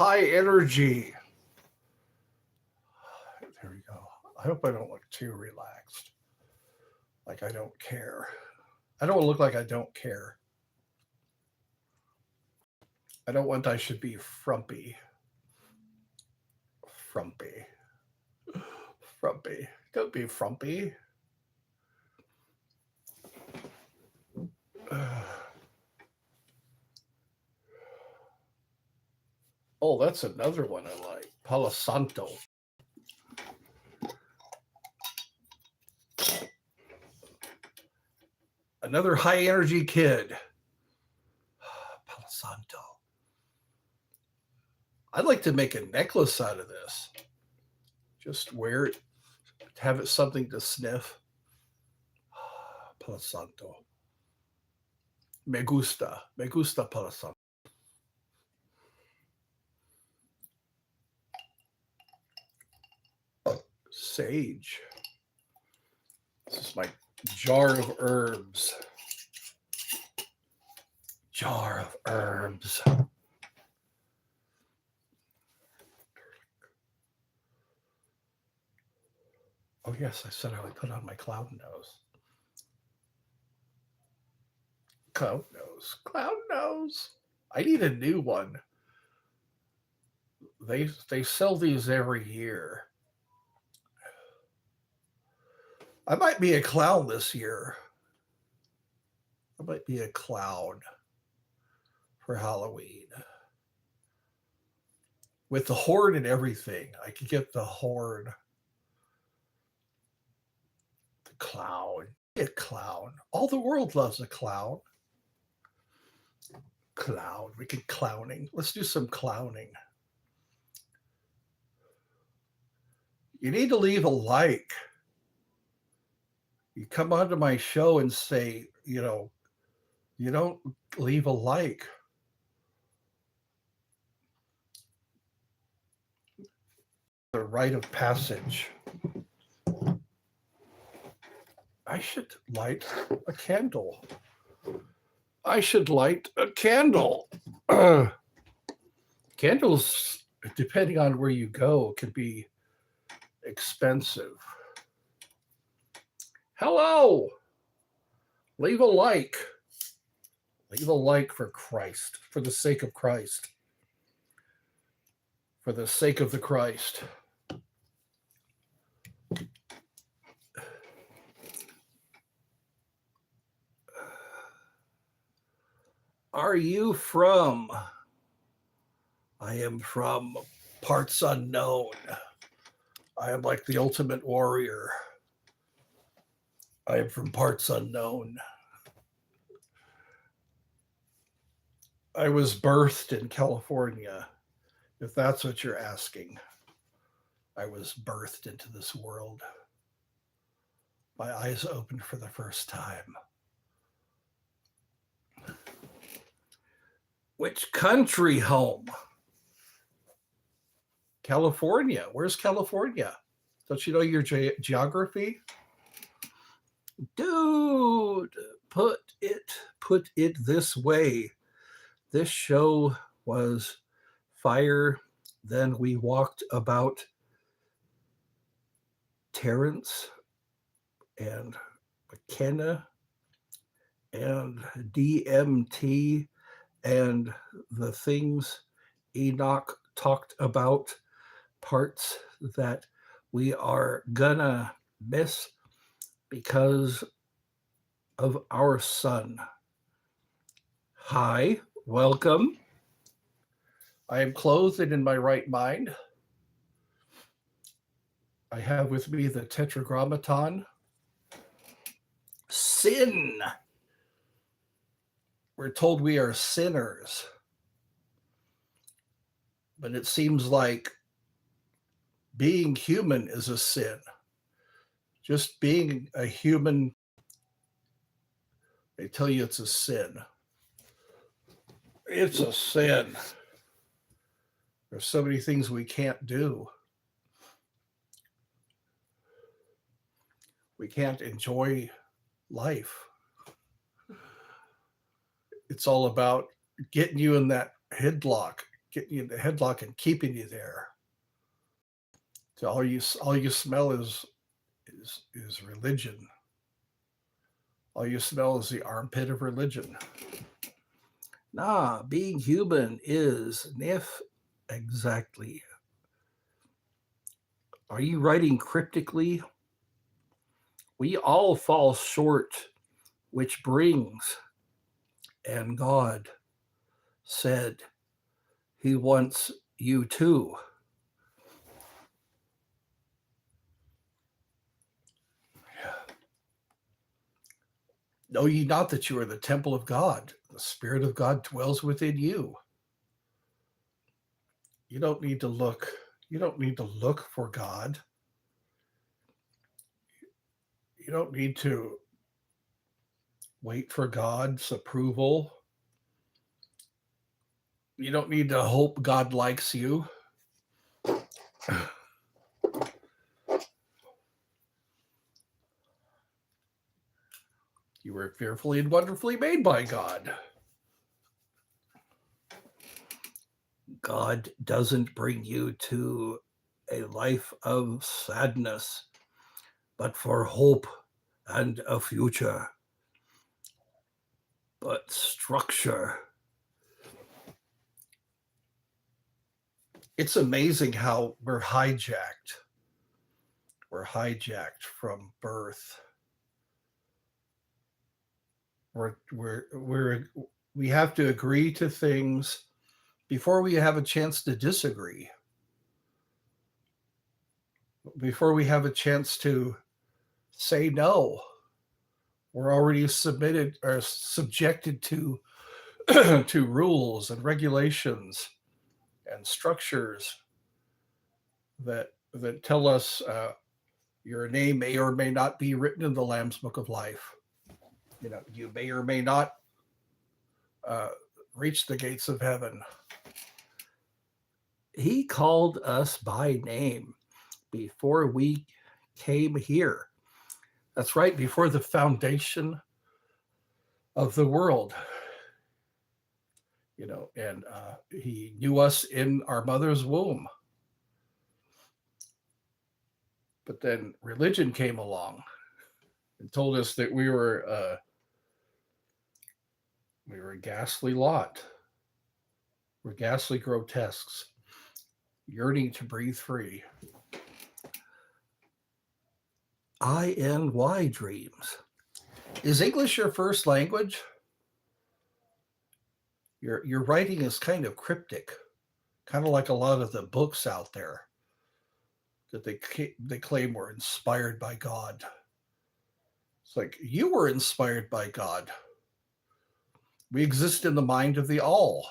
high energy. There we go. I hope I don't look too relaxed. Like I don't care. I don't look like I don't care. I don't want I should be frumpy. Frumpy. Frumpy. Don't be frumpy. Oh, that's another one I like. Palo Santo. Another high energy kid. Palo Santo. I'd like to make a necklace out of this. Just wear it, have it something to sniff. Palo Santo. Me gusta. Me gusta Palo Santo. Sage. This is my jar of herbs. Jar of herbs. Oh, yes, I said I would put on my clown nose. Clown nose. Clown nose. I need a new one. They sell these every year. I might be a clown this year. I might be a clown for Halloween. With the horn and everything. I could get the horn. The clown. Be a clown. All the world loves a clown. Clown. We could clowning. Let's do some clowning. You need to leave a like. You come onto my show and say, you don't leave a like. The rite of passage. I should light a candle. I should light a candle. Candles, depending on where you go, can be expensive. Hello. Leave a like. Leave a like for Christ, for the sake of Christ. For the sake of the Christ. Are you from? I am from parts unknown. I am like the ultimate warrior. I am from parts unknown. I was birthed in California, if that's what you're asking. I was birthed into this world. My eyes opened for the first time. Which country home? California. Where's California? Don't you know your geography? Dude, put it this way. This show was fire. Then we walked about Terrence and McKenna and DMT and the things Enoch talked about, parts that we are gonna miss because of our son. Hi, welcome. I am clothed and in my right mind. I have with me the Tetragrammaton. Sin. We're told we are sinners. But it seems like being human is a sin. Just being a human, they tell you it's a sin. It's a sin. There's so many things we can't do. We can't enjoy life. It's all about getting you in that headlock, getting you in the headlock and keeping you there. So all you smell is religion. All you smell is the armpit of religion. Nah, being human is nif exactly. Are you writing cryptically? We all fall short, which brings, and God said he wants you too. Know ye not that you are the temple of God? The Spirit of God dwells within you. You don't need to look. You don't need to look for God. You don't need to wait for God's approval. You don't need to hope God likes you. You were fearfully and wonderfully made by God. God doesn't bring you to a life of sadness, but for hope and a future. But structure. It's amazing how we're hijacked. We're hijacked from birth. We have to agree to things before we have a chance to disagree. Before we have a chance to say no, we're already submitted or subjected to to rules and regulations and structures that tell us your name may or may not be written in the Lamb's Book of Life. You know, you may or may not reach the gates of heaven. He called us by name before we came here. That's right, before the foundation of the world. You know, and he knew us in our mother's womb. But then religion came along and told us that we were a ghastly lot. We're ghastly grotesques, yearning to breathe free. INY dreams. Is English your first language? Your writing is kind of cryptic, kind of like a lot of the books out there that they claim were inspired by God. It's like, you were inspired by God. We exist in the mind of the all.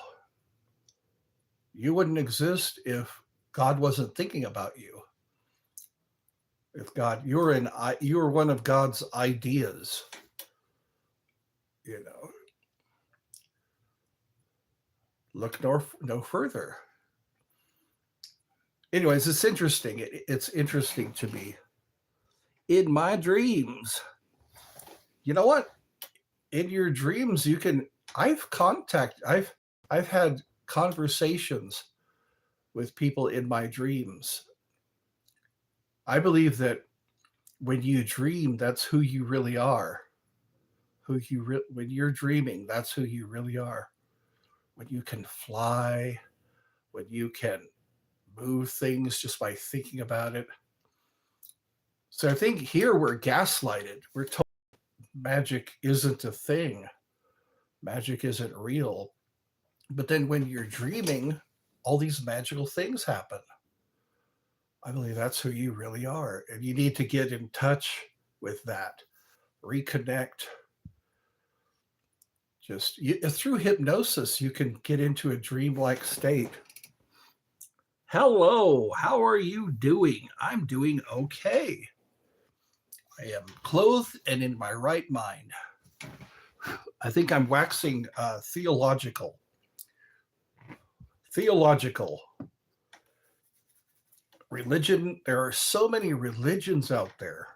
You wouldn't exist if God wasn't thinking about you. If God, you were one of God's ideas. You know, look no further. Anyways, it's interesting. It's interesting to me. In my dreams, you know what? In your dreams, you can. I've had conversations with people in my dreams. I believe that when you dream, that's who you really are. When you're dreaming, that's who you really are. When you can fly, when you can move things just by thinking about it. So I think here we're gaslighted. We're told magic isn't a thing. Magic isn't real. But then when you're dreaming, all these magical things happen. I believe that's who you really are. And you need to get in touch with that, reconnect. Through hypnosis, you can get into a dreamlike state. Hello, how are you doing? I'm doing okay. I am clothed and in my right mind. I think I'm waxing theological. Religion, there are so many religions out there.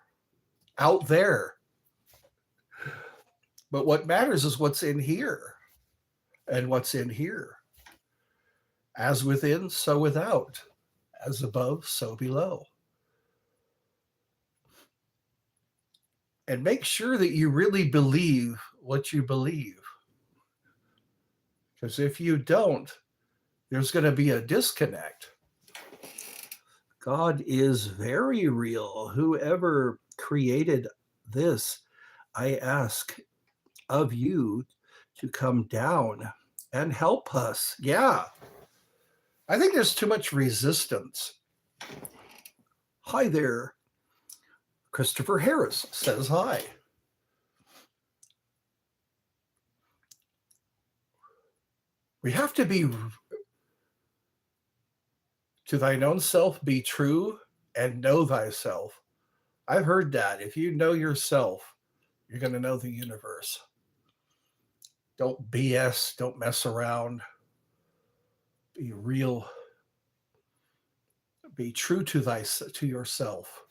But what matters is what's in here and what's in here. As within, so without. As above, so below. And make sure that you really believe what you believe. Because if you don't, there's going to be a disconnect. God is very real. Whoever created this, I ask of you to come down and help us. Yeah. I think there's too much resistance. Hi there. Christopher Harris says hi. We have to be to thine own self, be true and know thyself. I've heard that. If you know yourself, you're going to know the universe. Don't BS, don't mess around. Be real. Be true to yourself.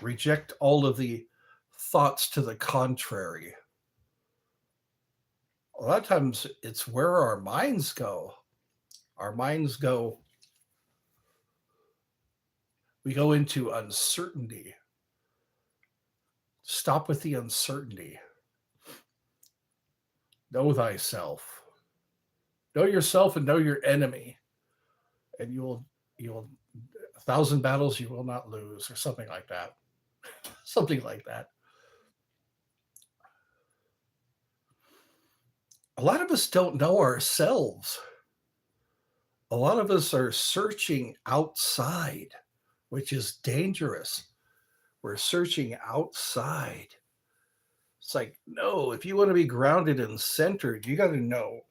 Reject all of the thoughts to the contrary. A lot of times it's where our minds go. Our minds go, we go into uncertainty. Stop with the uncertainty. Know thyself. Know yourself and know your enemy. And you'll 1,000 battles you will not lose, or something like that. Something like that. A lot of us don't know ourselves. A lot of us are searching outside, which is dangerous. We're searching outside. It's like, no, if you want to be grounded and centered, you got to know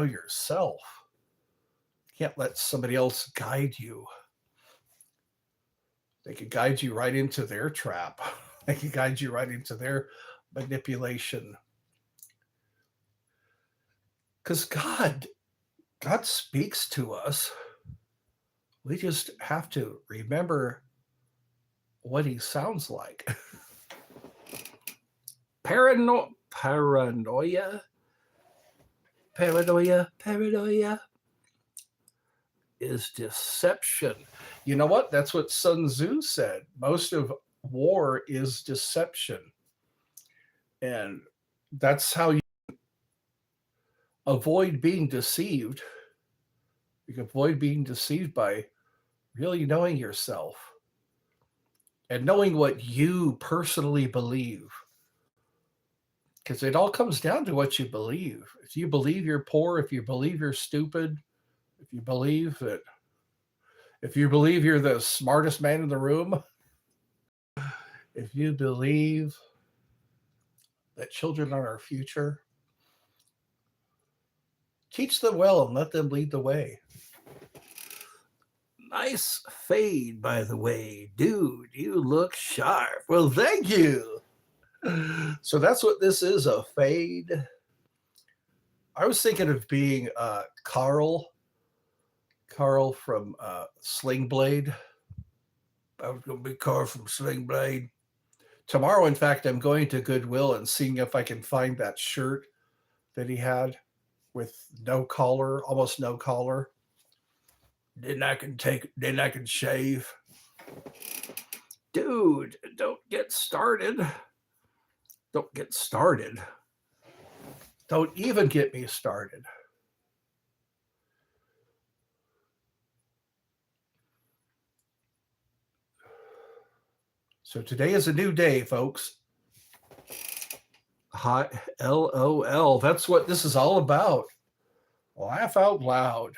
yourself. You can't let somebody else guide you. They could guide you right into their trap. They could guide you right into their manipulation. Because God speaks to us. We just have to remember what he sounds like. Paranoia is deception. You know what? That's what Sun Tzu said. Most of war is deception. And that's how you avoid being deceived. You can avoid being deceived by really knowing yourself and knowing what you personally believe. Because it all comes down to what you believe. If you believe you're poor, if you believe you're stupid, if you believe you're the smartest man in the room, if you believe that children are our future, teach them well and let them lead the way. Nice fade, by the way. Dude, you look sharp. Well, thank you. So that's what this is, a fade. I was thinking of being Carl from Sling Blade. I was going to be Carl from Sling Blade. Tomorrow, in fact, I'm going to Goodwill and seeing if I can find that shirt that he had with no collar, almost no collar. Then I can shave. Dude, don't get started. Don't get started. Don't even get me started. So today is a new day, folks. Hi, LOL. That's what this is all about. Laugh out loud.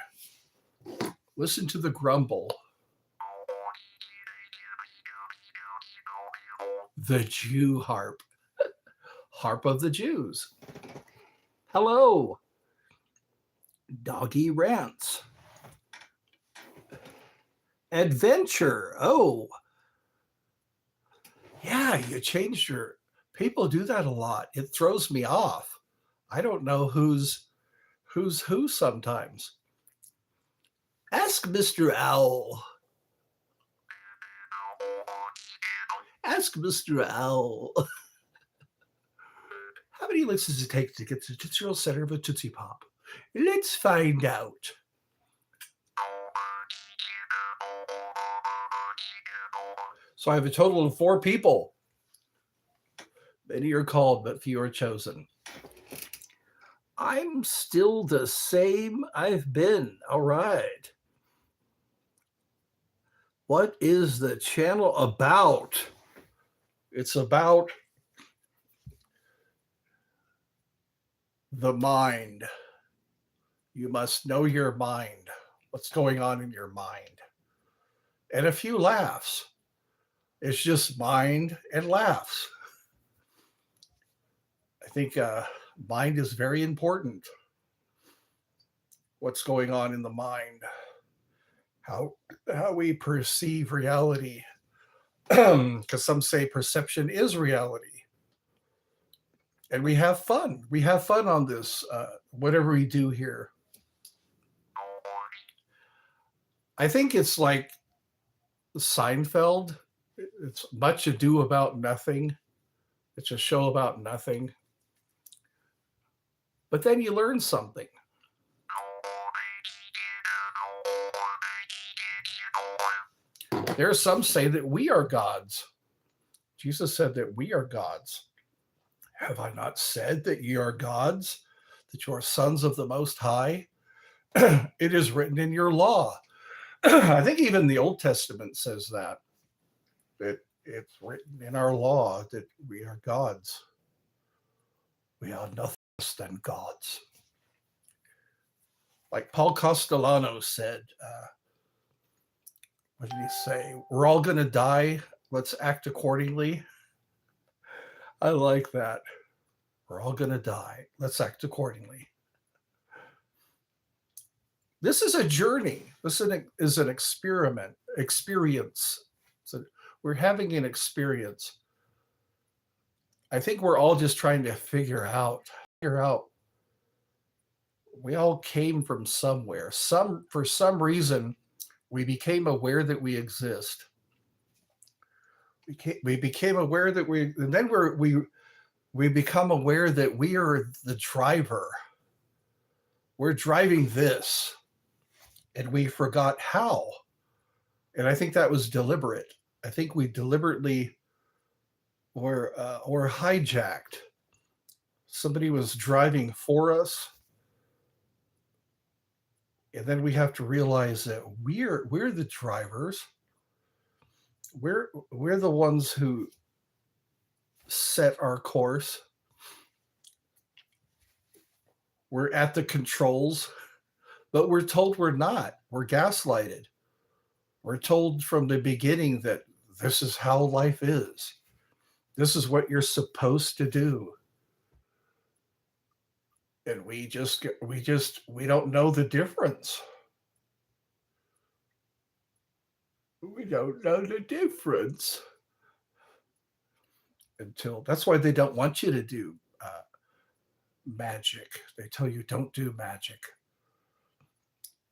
Listen to the grumble. The Jew harp. Harp of the Jews. Hello. Doggy rants. Adventure. Oh. Yeah, you changed your... People do that a lot. It throws me off. I don't know who's who sometimes. Ask Mr. Owl. Ask Mr. Owl. How many licks does it take to get to the Tootsie Roll center of a Tootsie Pop? Let's find out. So I have a total of 4 people. Many are called, but few are chosen. I'm still the same I've been. All right. What is the channel about? It's about the mind. You must know your mind, what's going on in your mind. And a few laughs. It's just mind and laughs. I think mind is very important. What's going on in the mind, how we perceive reality, because some say perception is reality. And we have fun. We have fun on this, whatever we do here. I think it's like Seinfeld. It's Much Ado About Nothing. It's a show about nothing. But then you learn something. There are some say that we are gods. Jesus said that we are gods. Have I not said that ye are gods, that you are sons of the Most High? It is written in your law. I think even the Old Testament says that it's written in our law that we are gods. We are nothing less than gods. Like Paul Castellano said, what did he say? We're all going to die. Let's act accordingly. I like that. We're all going to die. Let's act accordingly. This is a journey. This is an experience. So we're having an experience. I think we're all just trying to figure out. We all came from somewhere. For some reason, we became aware that we exist. We became aware that and then we become aware that we are the driver. We're driving this, and we forgot how. And I think that was deliberate. I think we deliberately were hijacked. Somebody was driving for us, and then we have to realize that we're the drivers. We're the ones who set our course. We're at the controls, but we're told we're not. We're gaslighted. We're told from the beginning that this is how life is. This is what you're supposed to do. And we don't know the difference. We don't know the difference. That's why they don't want you to do magic. They tell you don't do magic.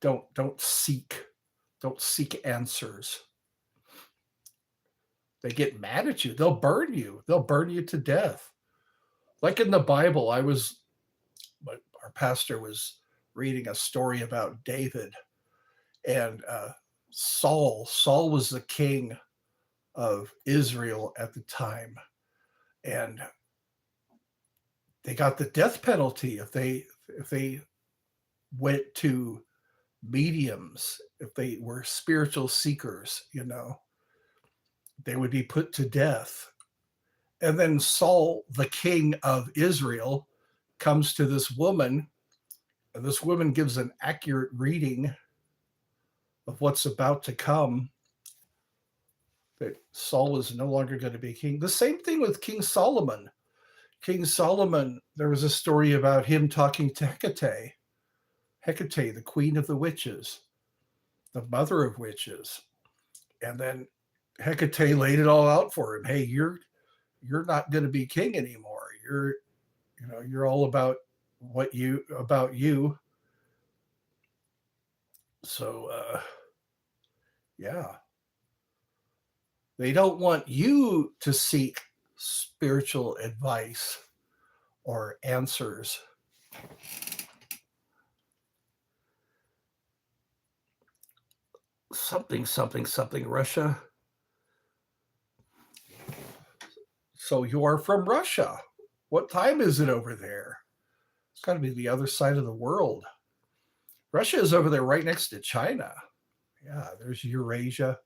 Don't seek answers. They get mad at you. They'll burn you. They'll burn you to death. Like in the Bible, our pastor was reading a story about David and Saul. Saul was the king of Israel at the time, and they got the death penalty if they went to mediums, if they were spiritual seekers, they would be put to death. And then Saul, the king of Israel, comes to this woman, and this woman gives an accurate reading of what's about to come, that Saul is no longer going to be king. The same thing with King Solomon. King Solomon, there was a story about him talking to Hecate. Hecate, the queen of the witches, the mother of witches. And then Hecate laid it all out for him. Hey, you're not going to be king anymore. You're all about you. So, yeah. They don't want you to seek spiritual advice or answers. something Russia. So you are from Russia. What time is it over there? It's got to be the other side of the world. Russia is over there right next to China. Yeah, there's Eurasia.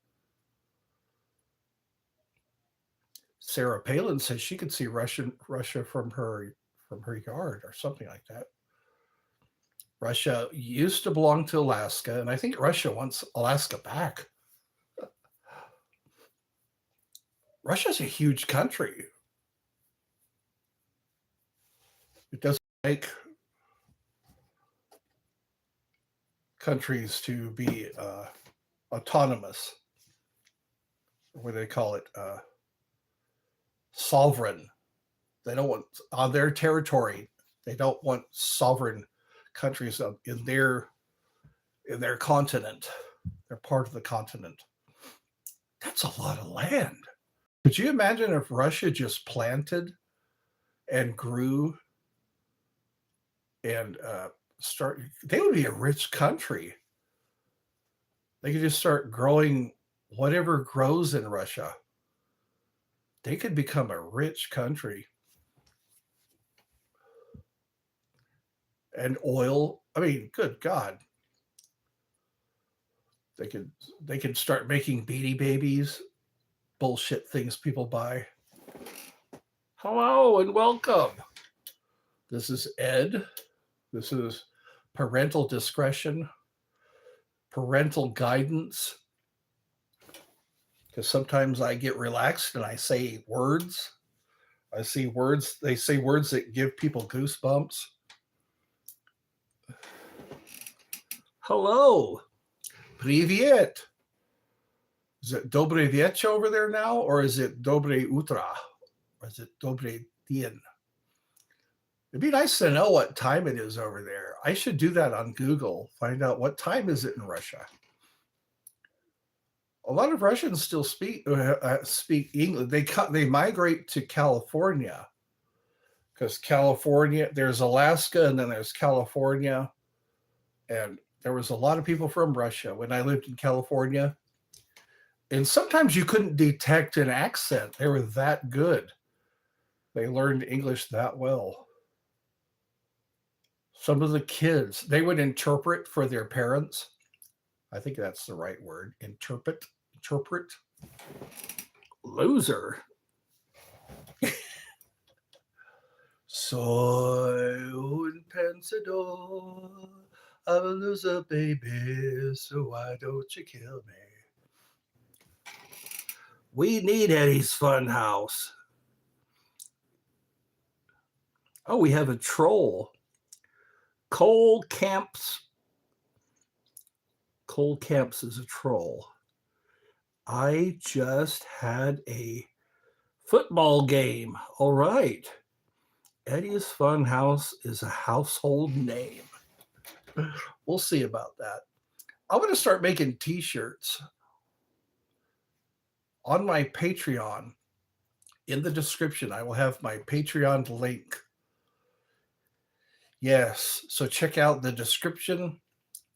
Sarah Palin says she could see Russia from her yard or something like that. Russia used to belong to Alaska, and I think Russia wants Alaska back. Russia's a huge country. It doesn't make countries to be autonomous, or what do they call it? Sovereign. They don't want on their territory. They don't want sovereign countries in their continent. They're part of the continent. That's a lot of land. Could you imagine if Russia just planted and grew and they would be a rich country. They could just start growing whatever grows in Russia. They could become a rich country. And oil, I mean, good God. They could start making Beanie Babies, bullshit things people buy. Hello and welcome. This is Ed. This is parental discretion, parental guidance. Because sometimes I get relaxed and I say words. I see words. They say words that give people goosebumps. Hello. Привет. Is it Dobre Viecha over there now? Or is it Dobre Utra? Or is it Dobre Dien? It'd be nice to know what time it is over there. I should do that on Google. Find out what time is it in Russia. A lot of Russians still speak English. They migrate to California because California, there's Alaska and then there's California. And there was a lot of people from Russia when I lived in California. And sometimes you couldn't detect an accent. They were that good. They learned English that well. Some of the kids, they would interpret for their parents. I think that's the right word. Interpret. Loser. Soy un pensador. I'm a loser, baby. So why don't you kill me? We need Eddie's Funhouse. Oh, we have a troll. Cole Camps is a troll. I just had a football game. All right. Eddie's Funhouse is a household name. We'll see about that. I'm going to start making t-shirts on my Patreon. In the description, I will have my Patreon link. Yes, so check out the description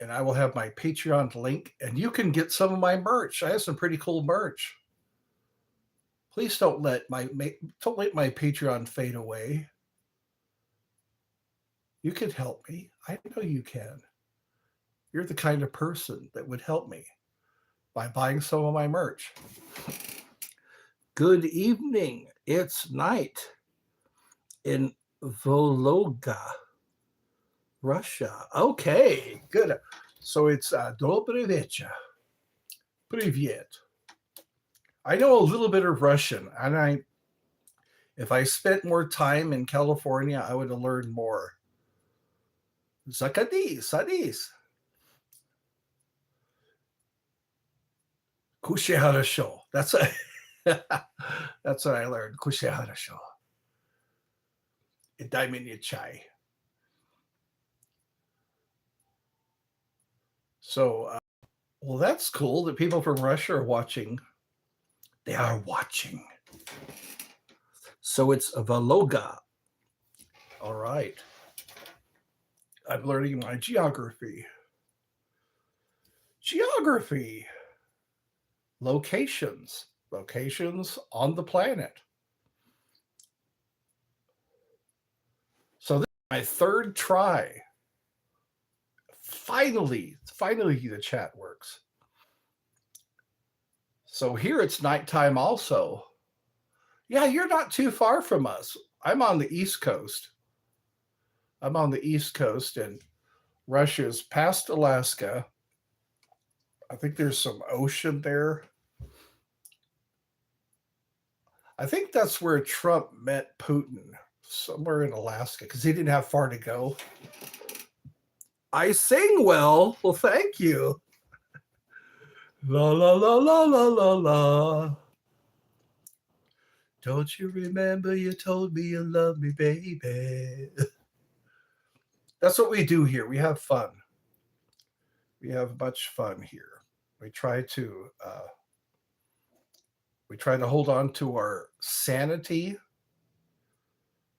and I will have my Patreon link and you can get some of my merch. I have some pretty cool merch. Please don't let my Patreon fade away. You can help me. I know you can. You're the kind of person that would help me by buying some of my merch. Good evening. It's night in Volga, Russia. Okay, good. So it's Dobre Viecha. Привет. I know a little bit of Russian, and if I spent more time in California, I would have learned more. Zakadi, sadis. Kushe harasho. That's what I learned. Kushe harasho. Dai мне chai. So, well, that's cool that people from Russia are watching. They are watching. So it's Volga. All right. I'm learning my geography. Geography. locations, locations on the planet. So this is my third try. Finally, the chat works. So here it's nighttime also. Yeah, you're not too far from us. I'm on the East Coast. And Russia's past Alaska. I think there's some ocean there. I think that's where Trump met Putin, somewhere in Alaska, because he didn't have far to go. I sing well. Well, thank you. La la la la la la la. Don't you remember you told me you love me, baby? That's what we do here. We have fun. We have much fun here. We try to hold on to our sanity.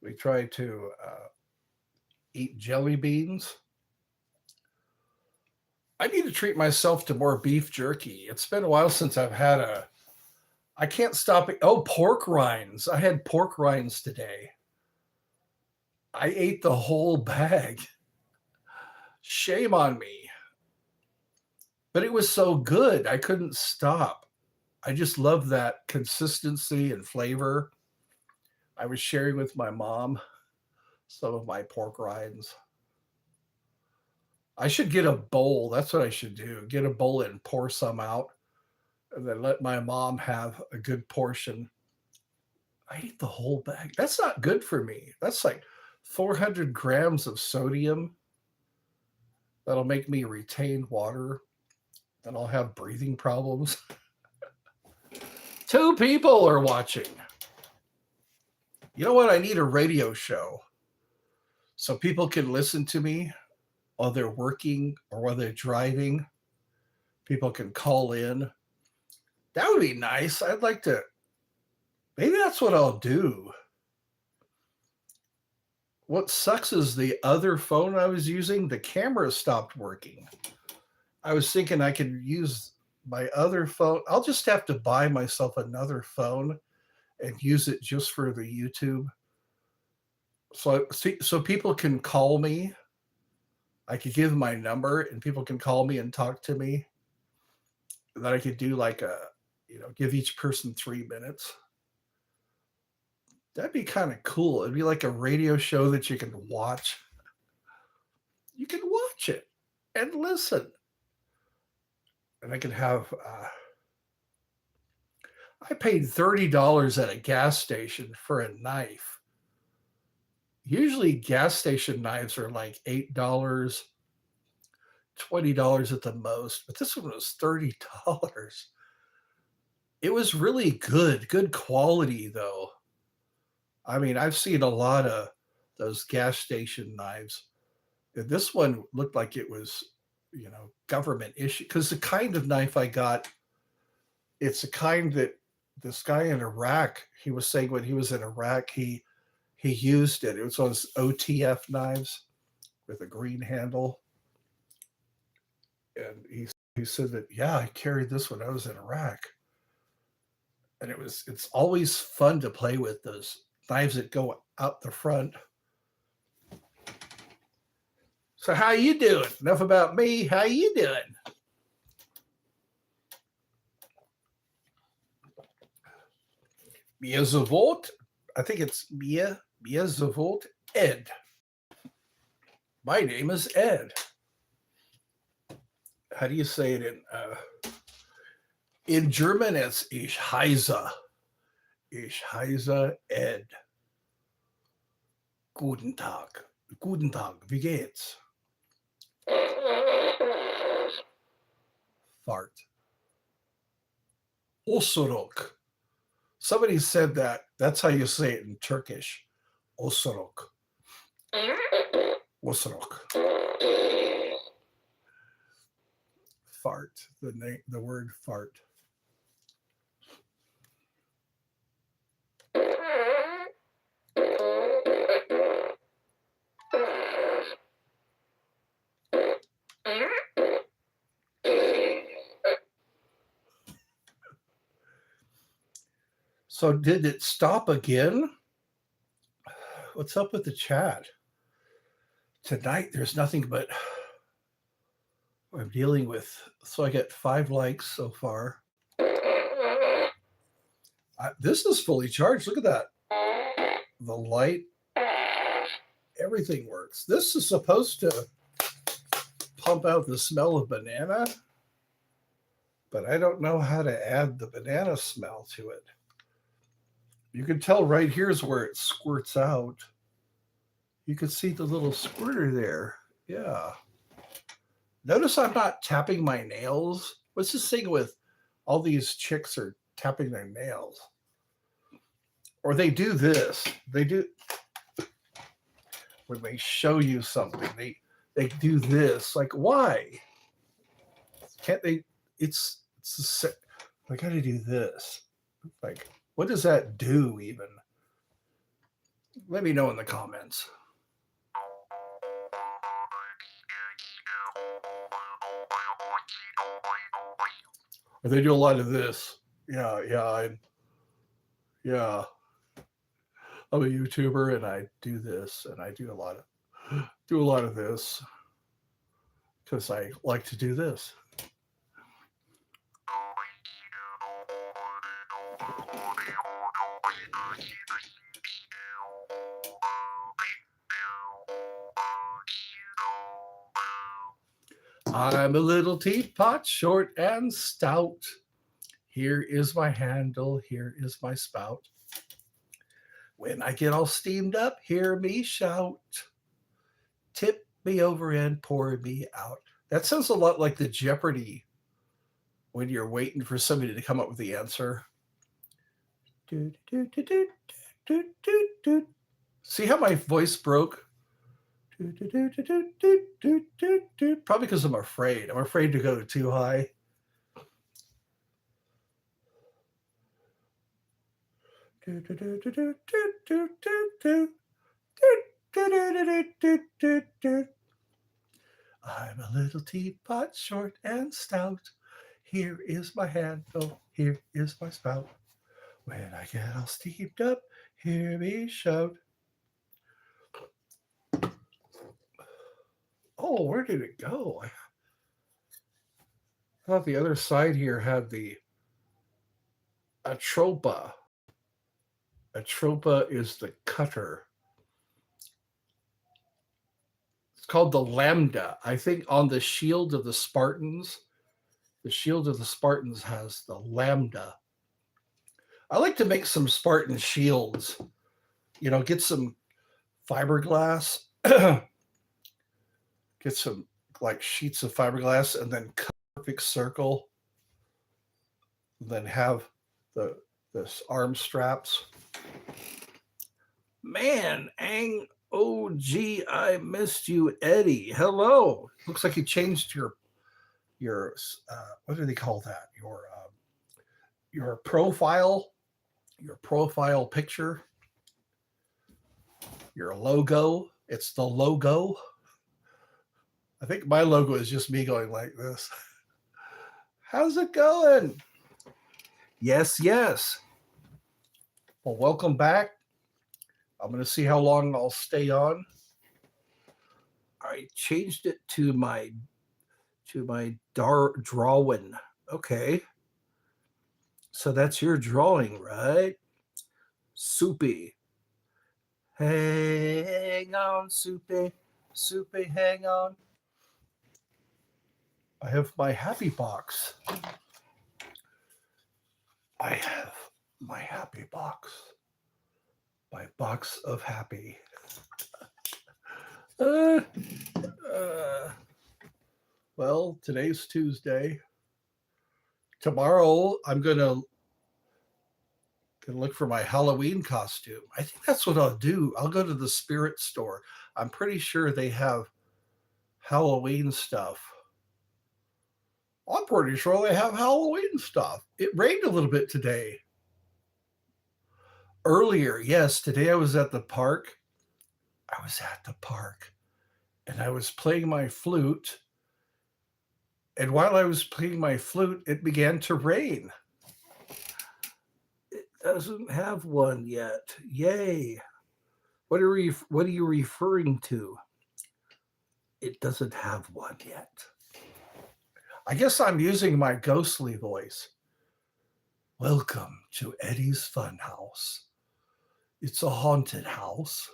We try to eat jelly beans. I need to treat myself to more beef jerky. It's been a while since I've had I can't stop it. Oh, pork rinds. I had pork rinds today. I ate the whole bag. Shame on me. But it was so good. I couldn't stop. I just love that consistency and flavor. I was sharing with my mom some of my pork rinds. I should get a bowl. That's what I should do. Get a bowl and pour some out, and then let my mom have a good portion. I ate the whole bag. That's not good for me. That's like 400 grams of sodium. That'll make me retain water. Then I'll have breathing problems. 2 people are watching. You know what? I need a radio show so people can listen to me while they're working or while they're driving. People can call in. That would be nice. I'd like to. Maybe that's what I'll do. What sucks is the other phone I was using, the camera stopped working. I was thinking I could use my other phone. I'll just have to buy myself another phone and use it just for the YouTube. So people can call me. I could give my number and people can call me and talk to me. And then I could do like give each person 3 minutes. That'd be kind of cool. It'd be like a radio show that you can watch. You can watch it and listen. And I could have, I paid $30 at a gas station for a knife. Usually gas station knives are like $8, $20 at the most, but this one was $30. It was really good quality though. I mean, I've seen a lot of those gas station knives. This one looked like it was, government issue, because the kind of knife I got, it's the kind that this guy in Iraq, he was saying when he was in Iraq, he used it. It was those OTF knives with a green handle. And he said that, yeah, I carried this when I was in Iraq. And it's always fun to play with those knives that go out the front. So how you doing? Enough about me. How you doing? Mia Zavot. I think it's Mia Zavot Ed. My name is Ed. How do you say it in German? It's Ich heiße. Ich heiße Ed. Guten Tag. Guten Tag. Wie geht's? Fart. Osorok. Somebody said that. That's how you say it in Turkish. Osorok. Osorok. Fart. The word fart. So did it stop again? What's up with the chat? Tonight, there's nothing but I'm dealing with. So I get 5 likes so far. This is fully charged. Look at that. The light, everything works. This is supposed to pump out the smell of banana, but I don't know how to add the banana smell to it. You can tell right here's where it squirts out. You can see the little squirter there. Yeah. Notice I'm not tapping my nails. What's this thing with all these chicks are tapping their nails? Or they do this. They do when they show you something. They do this. Like, why? Can't they? It's I gotta do this. Like, what does that do even? Let me know in the comments. Or they do a lot of this. Yeah. I'm a YouTuber and I do this and I do a lot of this because I like to do this. I'm a little teapot, short and stout. Here is my handle, here is my spout. When I get all steamed up, hear me shout. Tip me over and pour me out. That sounds a lot like the Jeopardy when you're waiting for somebody to come up with the answer. See how my voice broke? Probably because I'm afraid. I'm afraid to go too high. I'm a little teapot, short and stout. Here is my handle, here is my spout. When I get all steamed up, hear me shout. Oh, where did it go? I thought the other side here had the atropa. Atropa is the cutter. It's called the lambda. I think on the shield of the Spartans has the lambda. I like to make some Spartan shields. Get some fiberglass, get some like sheets of fiberglass, and then cut a perfect circle. And then have this arm straps. Man, OG, I missed you, Eddie. Hello. Looks like you changed your what do they call that? Your profile picture, your logo. It's the logo. I think my logo is just me going like this. How's it going? Yes. Well, welcome back. I'm going to see how long I'll stay on. I changed it to my drawing. Okay. So that's your drawing, right? Soupy. Hang on, Soupy. Soupy, hang on. I have my happy box. I have my happy box. My box of happy. Well, today's Tuesday. Tomorrow, I'm gonna look for my Halloween costume. I think that's what I'll do. I'll go to the Spirit store. I'm pretty sure they have Halloween stuff. I'm pretty sure they have Halloween stuff. It rained a little bit today. Earlier, yes, today I was at the park. And I was playing my flute. And while I was playing my flute, it began to rain. doesn't have one yet. Yay. What are you referring to? It doesn't have one yet. I guess I'm using my ghostly voice. Welcome to Eddie's Funhouse. It's a haunted house.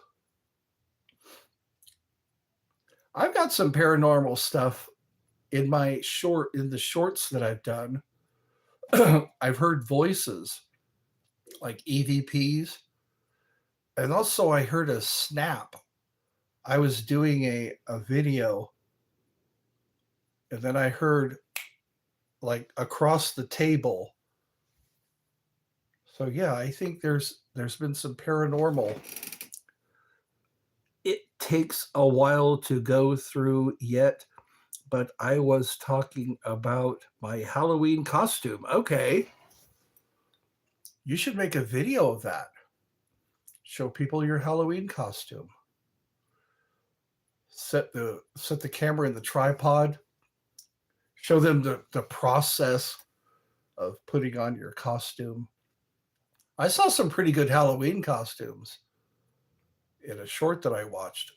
I've got some paranormal stuff in the shorts that I've done. I've heard voices like EVPs. And also I heard a snap. I was doing a video, and then I heard like across the table. So yeah, I think there's been some paranormal. It takes a while to go through yet, but I was talking about my Halloween costume. Okay. You should make a video of that. Show people your Halloween costume. Set the camera in the tripod. Show them the process of putting on your costume. I saw some pretty good Halloween costumes in a short that I watched.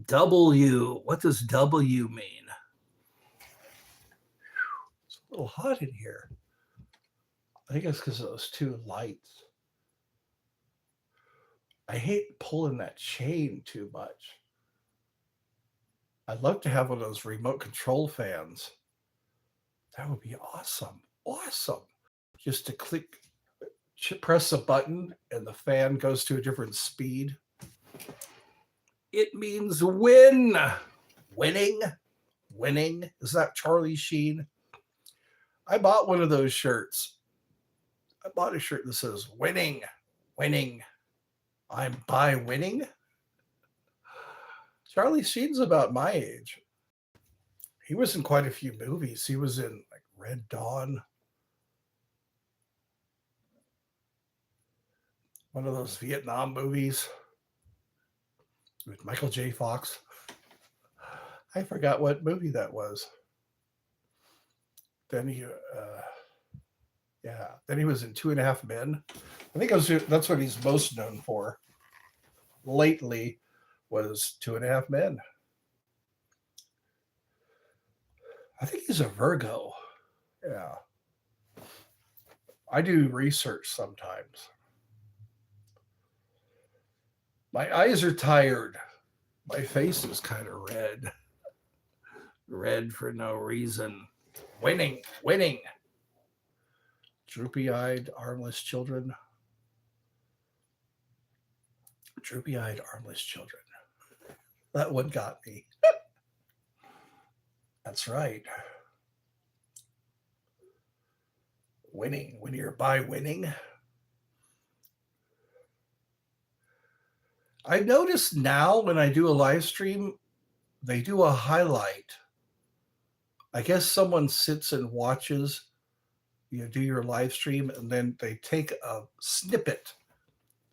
W. What does W mean? It's a little hot in here. I think it's because of those two lights. I hate pulling that chain too much. I'd love to have one of those remote control fans. That would be awesome. Awesome. Just to press a button and the fan goes to a different speed. It means win. Winning. Winning. Is that Charlie Sheen? I bought one of those shirts. I bought a shirt that says winning. Winning. I'm by winning. Charlie Sheen's about my age. He was in quite a few movies. He was in like Red Dawn. One of those Vietnam movies with Michael J. Fox. I forgot what movie that was. Then he was in 2.5 Men. I think that's what he's most known for. Lately was 2.5 Men. I think he's a Virgo. Yeah. I do research sometimes. My eyes are tired. My face is kind of red. Red for no reason. Winning. Winning. Droopy-eyed, armless children. Droopy-eyed, armless children. That one got me. That's right. Winning. When you're by winning. I've noticed now when I do a live stream, they do a highlight. I guess someone sits and watches you do your live stream, and then they take a snippet.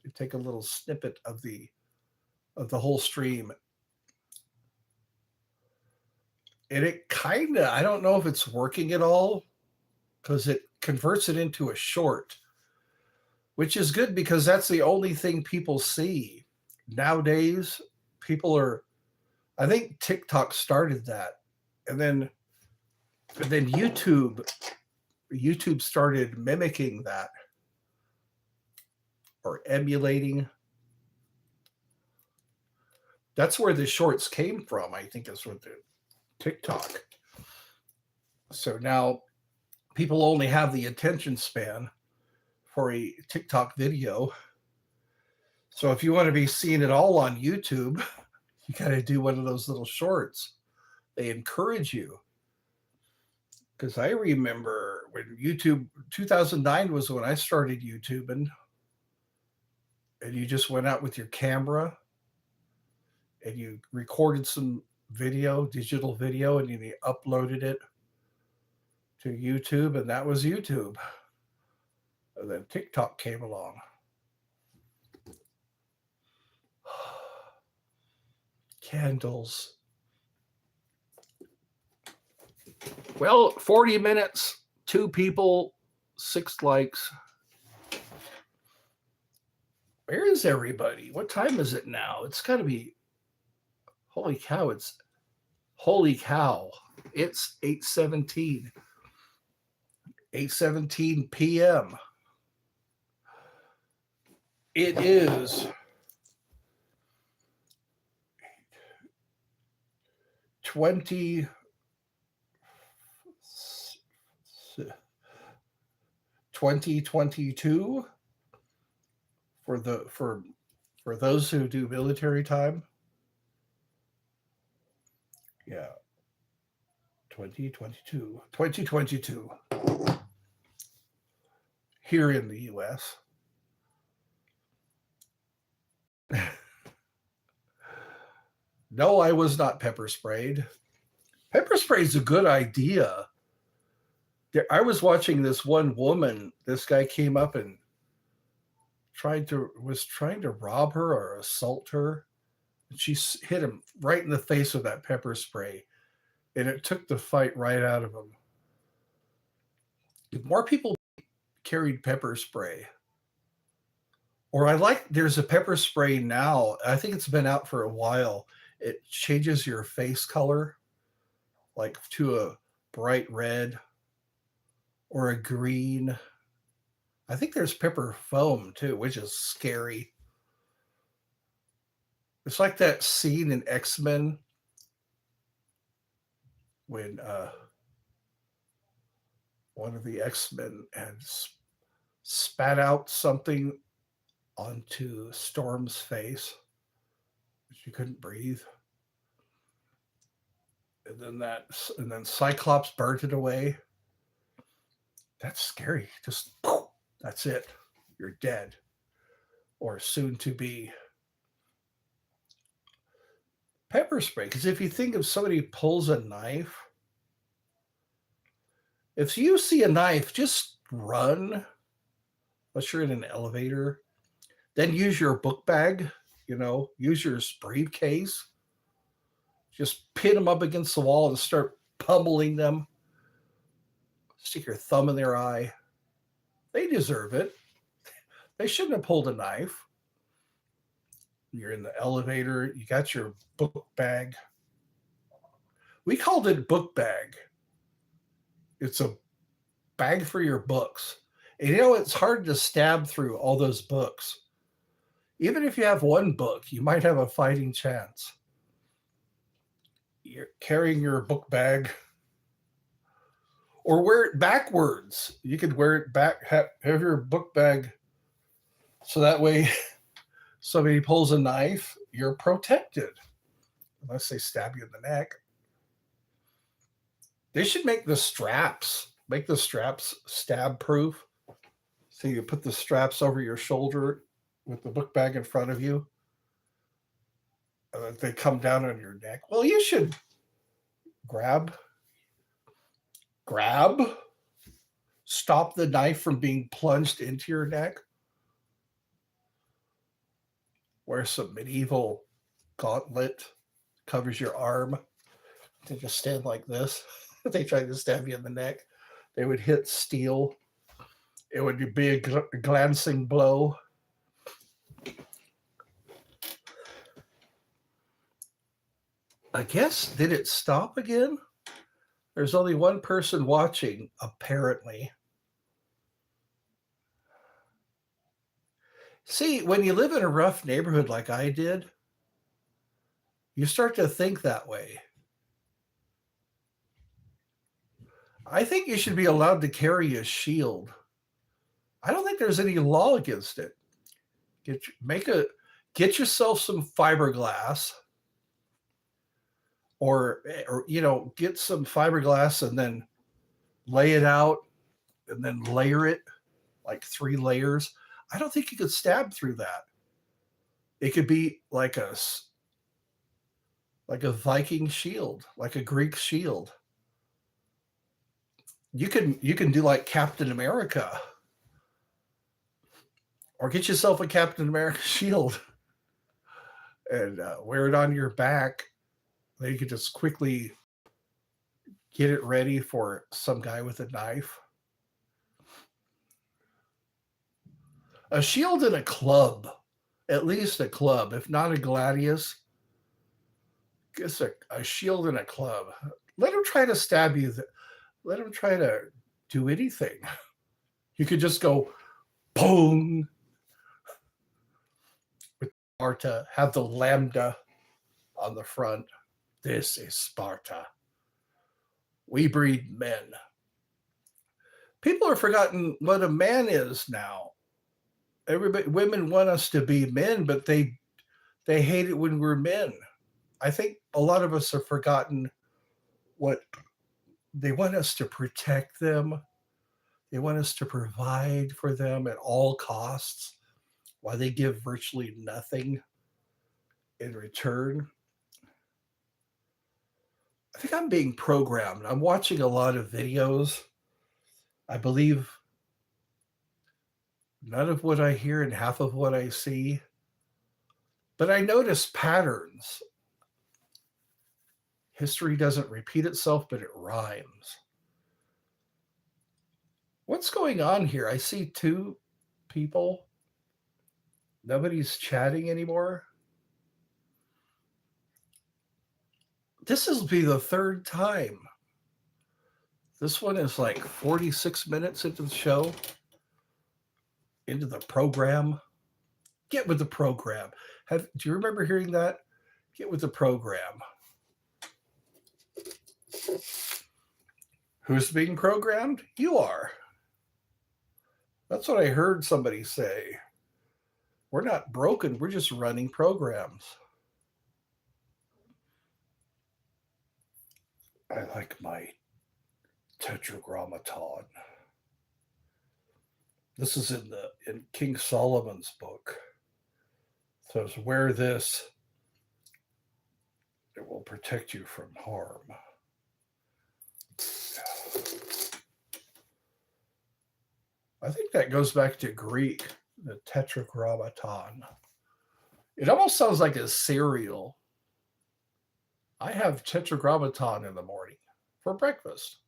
They take a little snippet of the whole stream. And it kind of, I don't know if it's working at all, because it converts it into a short, which is good because that's the only thing people see. Nowadays, I think TikTok started that. And then YouTube started mimicking that or emulating. That's where the shorts came from, I think, is with the TikTok. So now people only have the attention span for a TikTok video. So if you want to be seeing it all on YouTube, you got to do one of those little shorts. They encourage you. Because I remember when 2009 was when I started YouTubing, and you just went out with your camera and you recorded some digital video, and you uploaded it to YouTube, and that was YouTube. And then TikTok came along. Candles. Well, 40 minutes, 2 people 6 likes. Where is everybody? What time is it now? It's got to be. Holy cow! It's 8:17. 8:17 p.m. It is 2022 for those who do military time. Yeah. 2022 here in the US. No, I was not pepper sprayed. Pepper spray is a good idea. I was watching this one woman. This guy came up and was trying to rob her or assault her. And she hit him right in the face with that pepper spray, and it took the fight right out of him. If more people carried pepper spray, or there's a pepper spray now. I think it's been out for a while. It changes your face color, like to a bright red or a green. I think there's pepper foam too, which is scary. It's like that scene in X-Men when one of the X-Men had spat out something onto Storm's face. She couldn't breathe. And then Cyclops burnt it away. That's scary. Just that's it. You're dead. Or soon to be. Pepper spray. Because if you think if somebody pulls a knife, if you see a knife, just run. Unless you're in an elevator. Then use your book bag. Use your briefcase. Just pin them up against the wall and start pummeling them. Stick your thumb in their eye. They deserve it. They shouldn't have pulled a knife. You're in the elevator. You got your book bag. We called it book bag. It's a bag for your books. And it's hard to stab through all those books. Even if you have one book, you might have a fighting chance. You're carrying your book bag. Or wear it backwards. You could wear it back, have your book bag so that way somebody pulls a knife, you're protected. Unless they stab you in the neck. They should make the straps stab proof. So you put the straps over your shoulder with the book bag in front of you. They come down on your neck. Well, you should grab, stop the knife from being plunged into your neck. Wear some medieval gauntlet, covers your arm. They just stand like this. If they tried to stab you in the neck, they would hit steel. It would be a glancing blow. I guess, did it stop again? There's only one person watching, apparently. See, when you live in a rough neighborhood like I did, you start to think that way. I think you should be allowed to carry a shield. I don't think there's any law against it. Get yourself some fiberglass. Or get some fiberglass and then lay it out and then layer it like 3 layers. I don't think you could stab through that. It could be like a Viking shield, like a Greek shield. You can do like Captain America, or get yourself a Captain America shield and wear it on your back. Then you could just quickly get it ready for some guy with a knife. A shield and a club, at least a club, if not a gladius. Guess a shield and a club. Let him try to stab you. Let him try to do anything. You could just go, boom. With Sparta, have the lambda on the front. This is Sparta. We breed men. People have forgotten what a man is now. Women want us to be men, but they hate it when we're men. I think a lot of us have forgotten what they want us to protect them. They want us to provide for them at all costs, while they give virtually nothing in return. I think I'm being programmed. I'm watching a lot of videos. I believe none of what I hear and half of what I see. But I notice patterns. History doesn't repeat itself, but it rhymes. What's going on here? I see two people. Nobody's chatting anymore. This will be the third time. This one is like 46 minutes into the show, into the program. Get with the program. Do you remember hearing that? Get with the program. Who's being programmed? You are. That's what I heard somebody say. We're not broken. We're just running programs. I like my Tetragrammaton. This is in King Solomon's book. It says, wear this. It will protect you from harm. I think that goes back to Greek, the Tetragrammaton. It almost sounds like a cereal. I have Tetragrammaton in the morning for breakfast.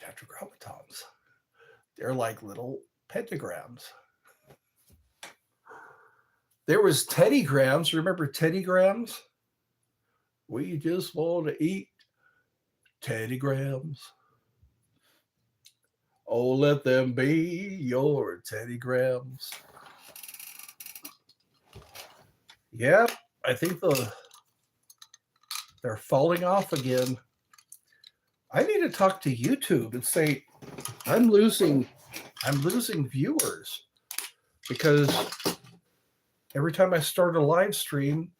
Tetragrammatons. They're like little pentagrams. There was Teddygrams. Remember Teddygrams? We just want to eat Teddygrams. Oh, let them be your Teddygrams. Yep, I think they're falling off again. I need to talk to YouTube and say, I'm losing viewers because every time I start a live stream,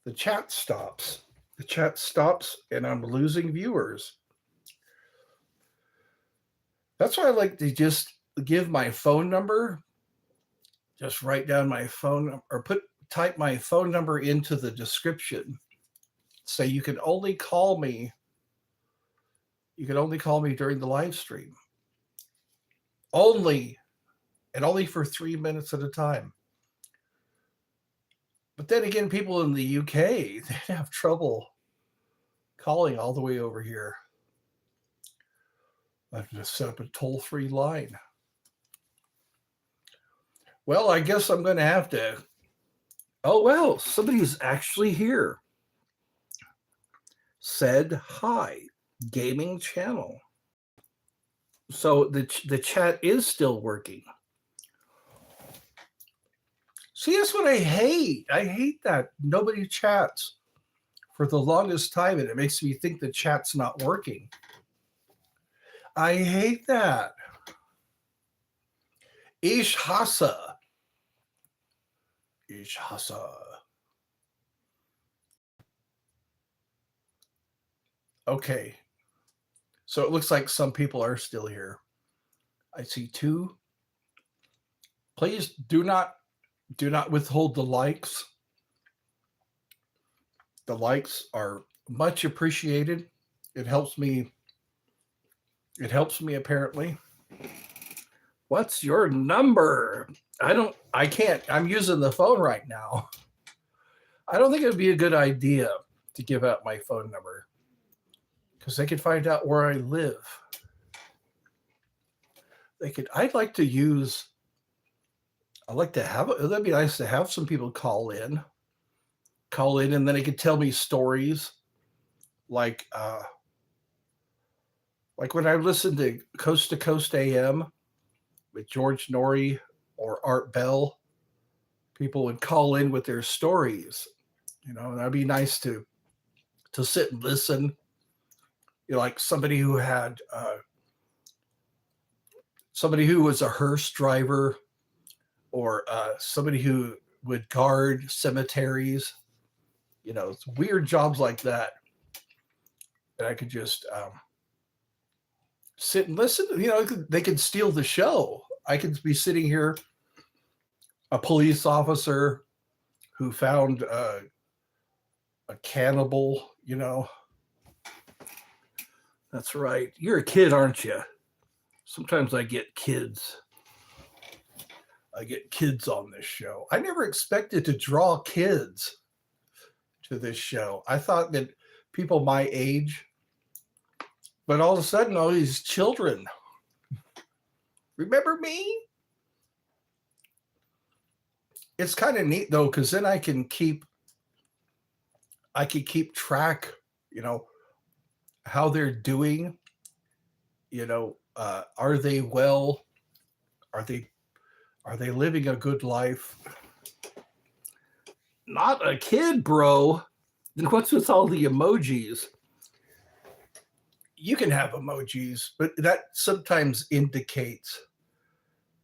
the chat stops. The chat stops and I'm losing viewers. That's why I like to just give my phone number. Just write down my phone or type my phone number into the description. Say you can only call me. You can only call me during the live stream. Only for 3 minutes at a time. But then again, people in the UK, they have trouble calling all the way over here. I have to set up a toll-free line. Well, I guess I'm going to have to. Oh, well, somebody's actually here. Said hi, gaming channel. So the chat is still working. See, that's what I hate. I hate that nobody chats for the longest time, and it makes me think the chat's not working. I hate that. Ish Hassa. Ish Hassa. Okay. So it looks like some people are still here. I see two. Please do not withhold the likes. The likes are much appreciated. It helps me apparently. What's your number? I can't. I'm using the phone right now. I don't think it would be a good idea to give out my phone number because they could find out where I live. I'd like to use, I'd like to have, that'd be nice to have some people call in, and then they could tell me stories like, like when I listened to Coast AM with George Norrie or Art Bell, people would call in with their stories, and that'd be nice to sit and listen. Like somebody who was a hearse driver, or somebody who would guard cemeteries, weird jobs like that. And I could just sit and listen. They could steal the show. I could be sitting here, a police officer who found a cannibal. That's right. You're a kid, aren't you? Sometimes I get kids. I get kids on this show. I never expected to draw kids to this show. I thought that people my age, but all of a sudden, all these children. Remember me? It's kind of neat though, because then I can keep track, how they're doing. Are they well? Are they living a good life? Not a kid, bro. Then what's with all the emojis? You can have emojis, but that sometimes indicates,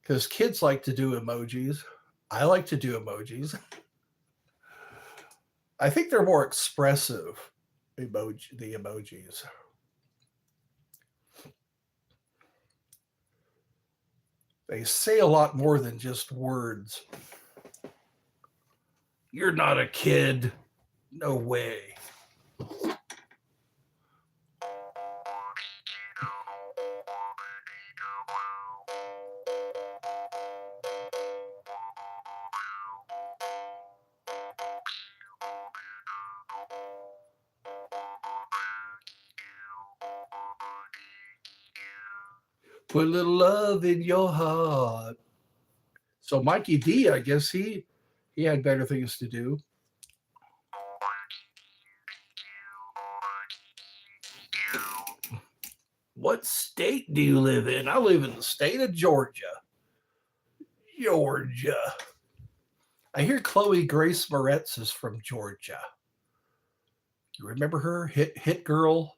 because kids like to do emojis. I like to do emojis. I think they're more expressive, the emojis. They say a lot more than just words. You're not a kid. No way. Put a little love in your heart. So Mikey D, I guess he had better things to do. What state do you live in? I live in the state of Georgia. Georgia. I hear Chloe Grace Moretz is from Georgia. You remember her? Hit Girl.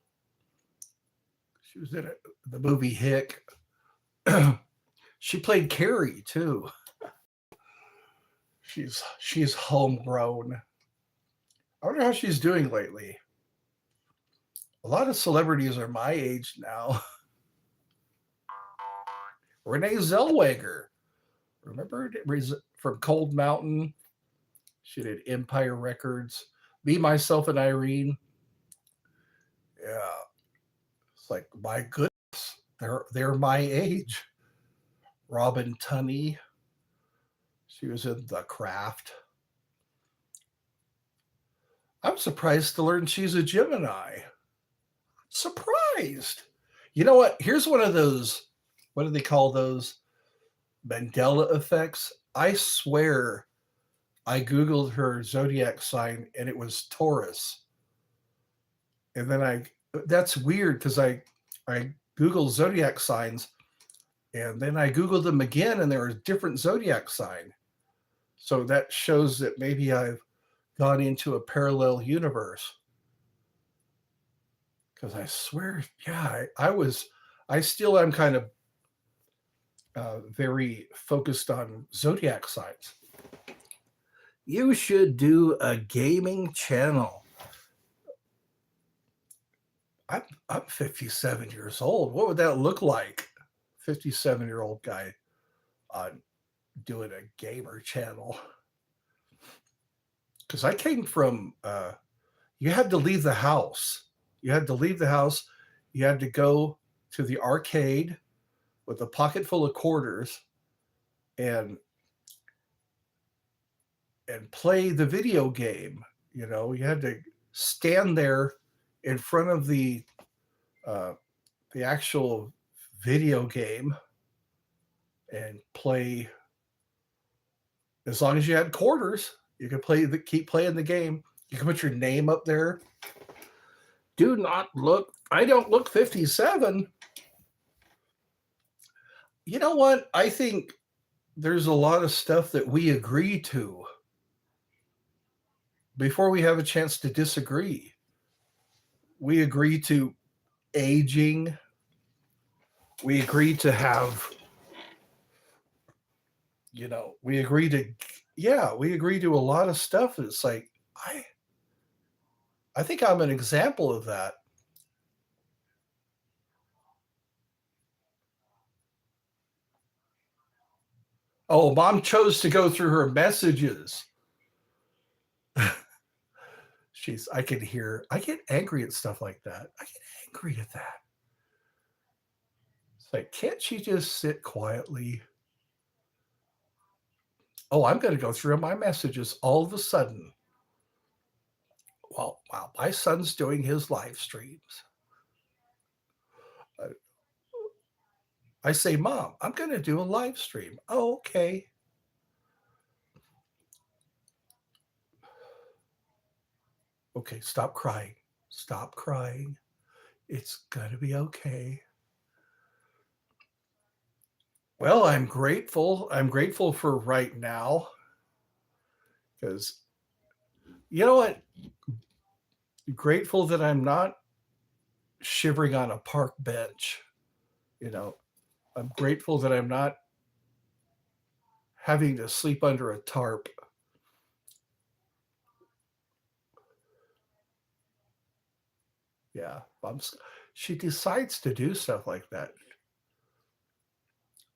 She was in the movie Hick. She played Carrie too. She's homegrown. I wonder how she's doing lately. A lot of celebrities are my age now. Renee Zellweger. Remember from Cold Mountain? She did Empire Records. Me, Myself, and Irene. Yeah. It's like, my goodness, they're my age. Robin Tunney. She was in The Craft. I'm surprised to learn she's a Gemini. Surprised. You know what? Here's one of those, what do they call those? Mandela effects. I swear I Googled her zodiac sign and it was Taurus. And then that's weird because I Googled zodiac signs and then I Googled them again and they're a different zodiac sign. So that shows that maybe I've gone into a parallel universe. Because I swear, yeah, I still am kind of very focused on zodiac signs. You should do a gaming channel. I'm 57 years old. What would that look like? 57-year-old guy doing a gamer channel. Because I came from, you had to leave the house. You had to leave the house. You had to go to the arcade with a pocket full of quarters and play the video game. You had to stand there in front of the actual video game and play. As long as you had quarters, you could keep playing the game. You can put your name up there. Do not look. I don't look 57. You know what? I think there's a lot of stuff that we agree to before we have a chance to disagree. We agree to aging. We agree to have, we agree to a lot of stuff. It's like, I think I'm an example of that. Oh, Mom chose to go through her messages. I get angry at stuff like that. I get angry at that. It's like, can't she just sit quietly? Oh, I'm going to go through my messages all of a sudden. Well, wow, my son's doing his live streams. I say, Mom, I'm going to do a live stream. Oh, okay. Okay, stop crying. Stop crying. It's going to be okay. Well, I'm grateful. I'm grateful for right now. Because, you know what? Grateful that I'm not shivering on a park bench. I'm grateful that I'm not having to sleep under a tarp. Yeah, she decides to do stuff like that.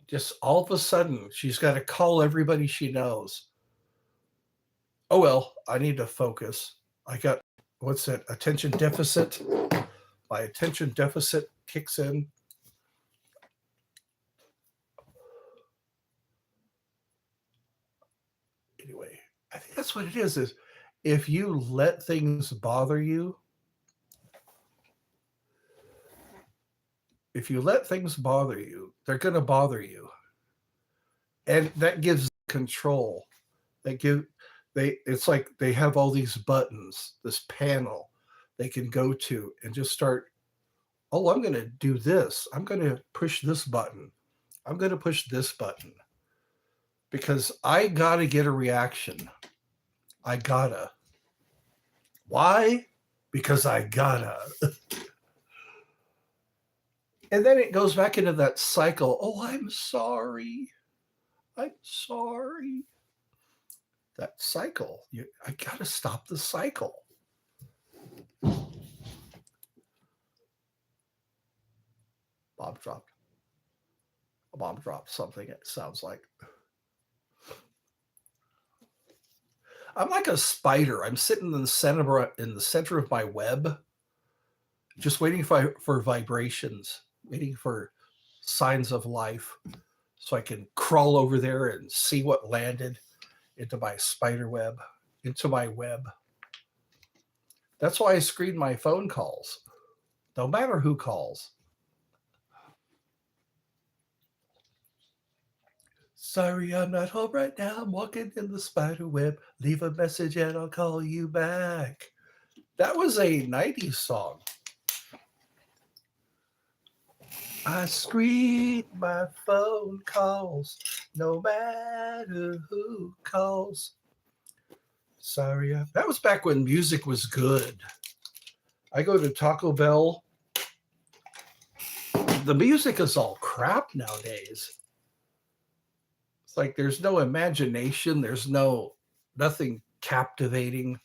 Just all of a sudden, she's got to call everybody she knows. Oh, well, I need to focus. I got, what's that, attention deficit? My attention deficit kicks in. Anyway, I think that's what it is if you let things bother you, they're going to bother you. And that gives control. It's like they have all these buttons, this panel they can go to and just start, oh, I'm going to do this. I'm going to push this button. I'm going to push this button because I got to get a reaction. I gotta. Why? Because I gotta. And then it goes back into that cycle. Oh, I'm sorry. I'm sorry. That cycle. I gotta stop the cycle. Bob dropped something, it sounds like. I'm like a spider. I'm sitting in the center of my web, just waiting for vibrations, waiting for signs of life, so I can crawl over there and see what landed into my spider web, into my web. That's why I screen my phone calls, no matter who calls. Sorry, I'm not home right now. I'm walking in the spider web. Leave a message and I'll call you back. That was a 90s song. I screen my phone calls, no matter who calls. Sorry, that was back when music was good. I go to Taco Bell. The music is all crap nowadays. It's like there's no imagination. There's nothing captivating.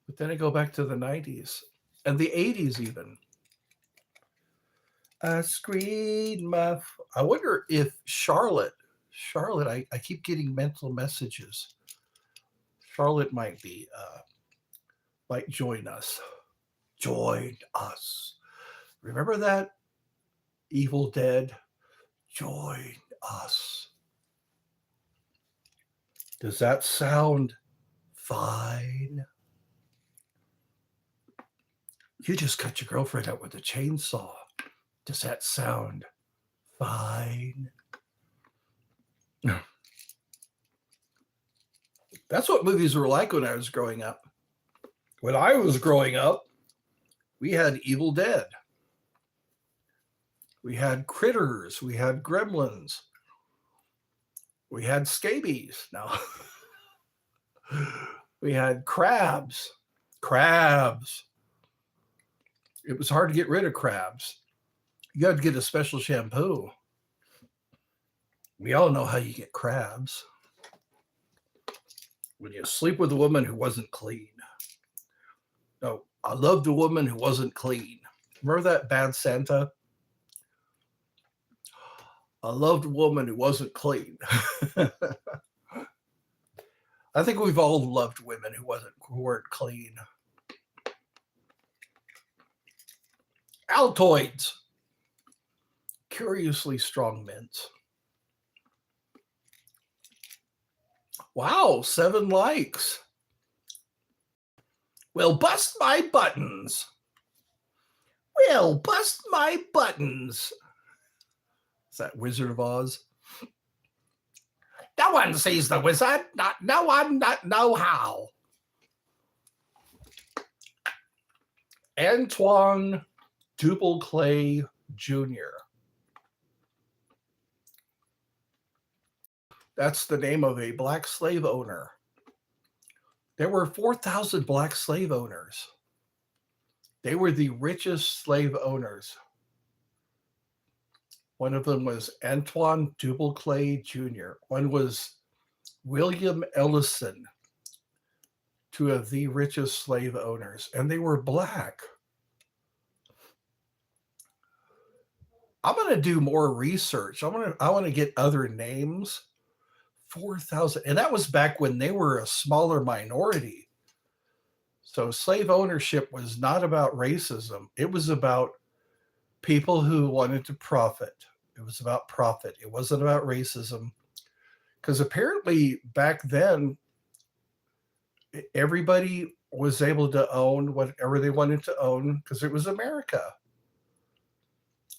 But then I go back to the 90s and the 80s even. I wonder if Charlotte, I keep getting mental messages. Charlotte might join us. Join us. Remember that? Evil Dead. Join us. Does that sound fine? You just cut your girlfriend out with a chainsaw. Does that sound fine? That's what movies were like when I was growing up. When I was growing up, we had Evil Dead. We had Critters. We had Gremlins. We had scabies. No. We had crabs. Crabs. It was hard to get rid of crabs. You had to get a special shampoo. We all know how you get crabs. When you sleep with a woman who wasn't clean. No, I loved a woman who wasn't clean. Remember that Bad Santa? I loved a woman who wasn't clean. I think we've all loved women who weren't clean. Altoids. Curiously strong mints. Wow, 7 likes. Well, bust my buttons. Well, bust my buttons. Is that Wizard of Oz? No one sees the wizard. No one not know how. Antoine Dubuclet Jr. That's the name of a black slave owner. There were 4,000 black slave owners. They were the richest slave owners. One of them was Antoine Dubuclet Jr. One was William Ellison, 2 of the richest slave owners, and they were black. I'm going to do more research. I want to get other names. 4,000, and that was back when they were a smaller minority. So slave ownership was not about racism. It was about people who wanted to profit. It was about profit. It wasn't about racism. Because apparently back then, everybody was able to own whatever they wanted to own because it was America.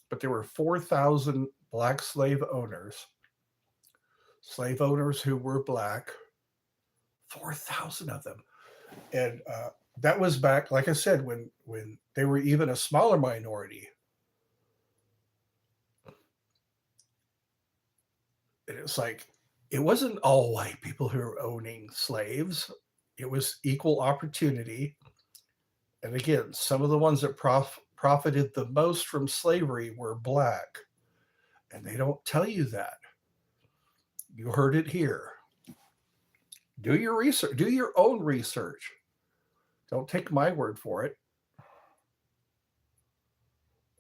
But there were 4,000 black slave owners who were black, 4,000 of them. And that was back, like I said, when they were even a smaller minority. And it's like, it wasn't all white people who were owning slaves. It was equal opportunity. And again, some of the ones that profited the most from slavery were black. And they don't tell you that. You heard it here. Do your research. Do your own research. Don't take my word for it.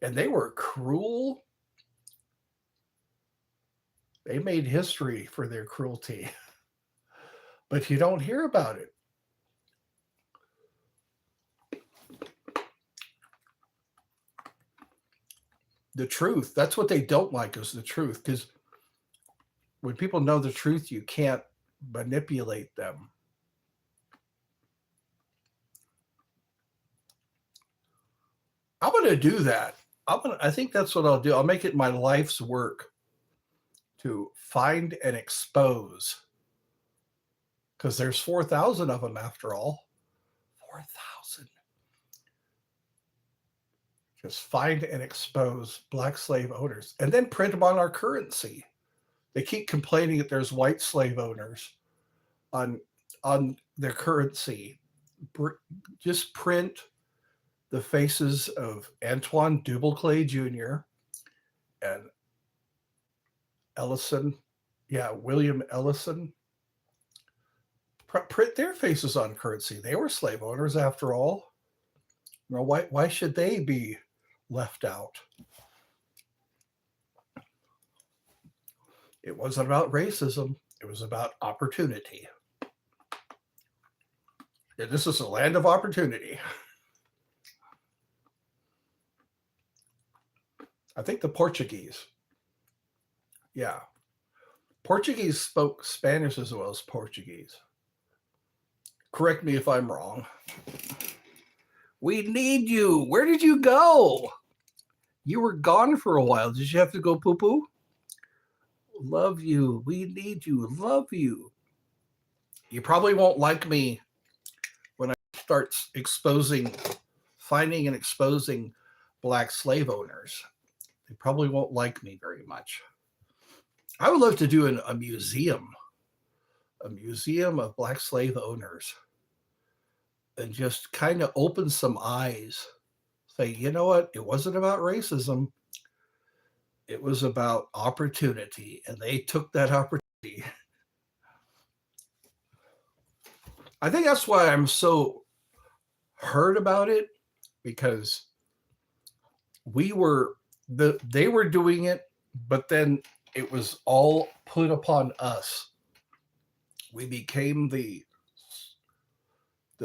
And they were cruel. They made history for their cruelty. But you don't hear about it. The truth. That's what they don't like, is the truth. Because when people know the truth, you can't manipulate them. I'm going to do that. I think that's what I'll do. I'll make it my life's work to find and expose. Because there's 4,000 of them after all. 4,000. Just find and expose black slave owners. And then print them on our currency. They keep complaining that there's white slave owners on their currency. Just print the faces of Antoine Dubuclet Jr. and Ellison. Yeah, William Ellison. Print their faces on currency. They were slave owners after all. You know, why should they be left out? It wasn't about racism. It was about opportunity. Yeah, this is a land of opportunity. I think the Portuguese. Yeah. Portuguese spoke Spanish as well as Portuguese. Correct me if I'm wrong. We need you. Where did you go? You were gone for a while. Did you have to go poo-poo? love you. We need you. Love you. You probably won't like me when I start finding and exposing black slave owners. They probably won't like me very much. I would love to do a museum of black slave owners, and just kind of open some eyes. Say, you know what? It wasn't about racism. It was about opportunity, and they took that opportunity. I think that's why I'm so hurt about it, because they were doing it, but then it was all put upon us. We became the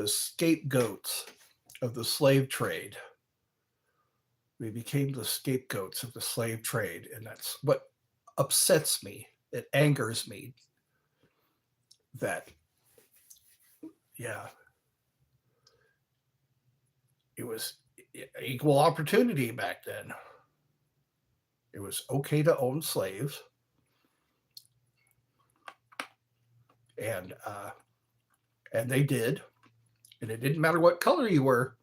scapegoats of the slave trade. We became the scapegoats of the slave trade, and that's what upsets me. It angers me that, yeah, it was equal opportunity back then. It was okay to own slaves, and they did, and it didn't matter what color you were.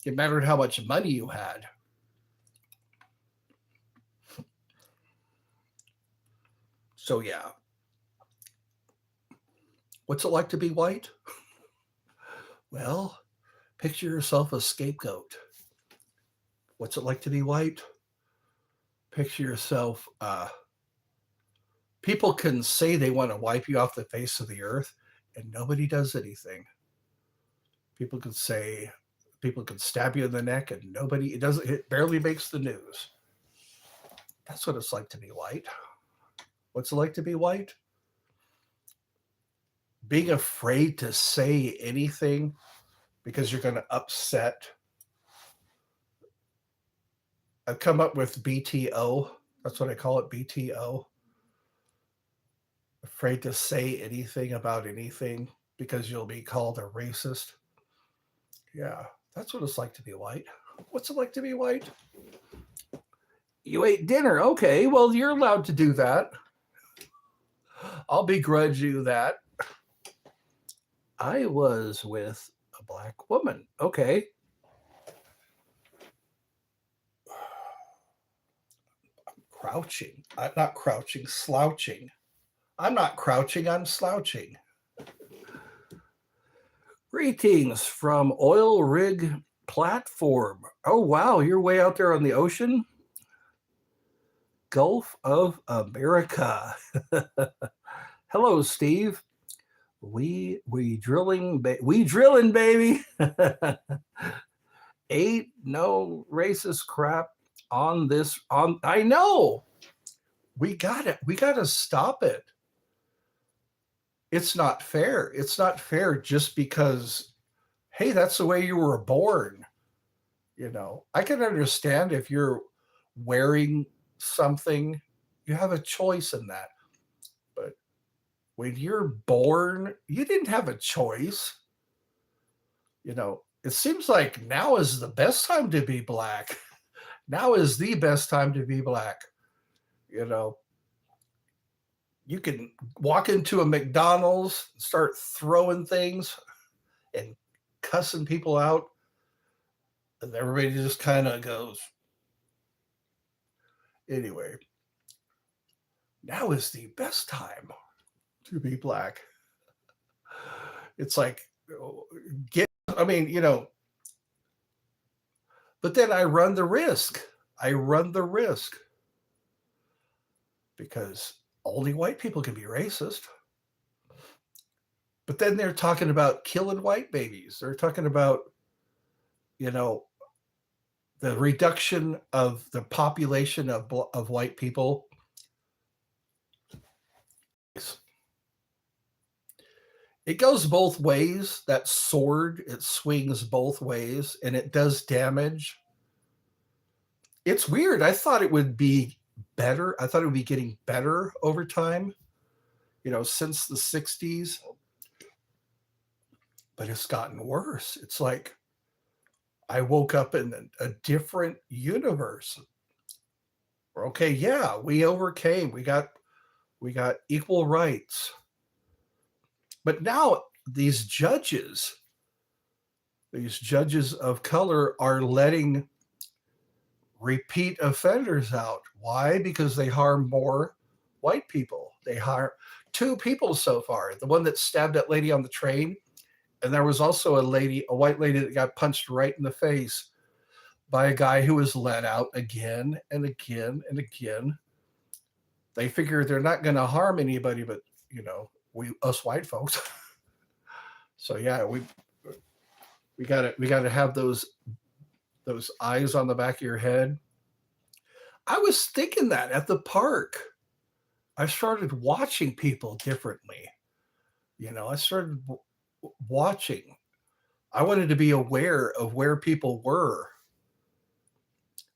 It mattered how much money you had. So yeah, what's it like to be white? Well, picture yourself a scapegoat. What's it like to be white? Picture yourself, people can say they want to wipe you off the face of the earth, and nobody does anything. People can stab you in the neck, and it barely makes the news. That's what it's like to be white. What's it like to be white? Being afraid to say anything because you're going to upset. I've come up with BTO. That's what I call it, BTO. Afraid to say anything about anything because you'll be called a racist. Yeah, that's what it's like to be white. What's it like to be white? You ate dinner. Okay, well, you're allowed to do that. I'll begrudge you that. I was with a black woman. Okay. Crouching. I'm not crouching, slouching. I'm not crouching, I'm slouching. Greetings from Oil Rig Platform. Oh, wow, you're way out there on the ocean? Gulf of America. Hello, Steve. We drilling, baby. Ain't no racist crap on this. I know. We got it. We got to stop it. It's not fair. It's not fair just because, hey, that's the way you were born. You know, I can understand if you're wearing something, you have a choice in that. But when you're born, you didn't have a choice. You know, it seems like now is the best time to be black. Now is the best time to be black. You know, you can walk into a McDonald's, start throwing things and cussing people out, and everybody just kind of goes. Anyway, now is the best time to be black. It's like, you know, but then I run the risk. Because only white people can be racist. But then they're talking about killing white babies. They're talking about, you know, the reduction of the population of white people. It goes both ways. That sword, it swings both ways, and it does damage. It's weird. I thought it would be better. I thought it would be getting better over time, you know, since the 60s. But it's gotten worse. It's like I woke up in a different universe. Okay, yeah, we overcame. We got We got equal rights. But now these judges of color are letting repeat offenders out. Why? Because they harm more white people. They harm 2 people so far. The one that stabbed that lady on the train, and there was also a white lady that got punched right in the face by a guy who was let out again and again and again. They figure they're not going to harm anybody but, us white folks. So yeah, we got to have those eyes on the back of your head. I was thinking that at the park. I started watching people differently. I started watching. I wanted to be aware of where people were.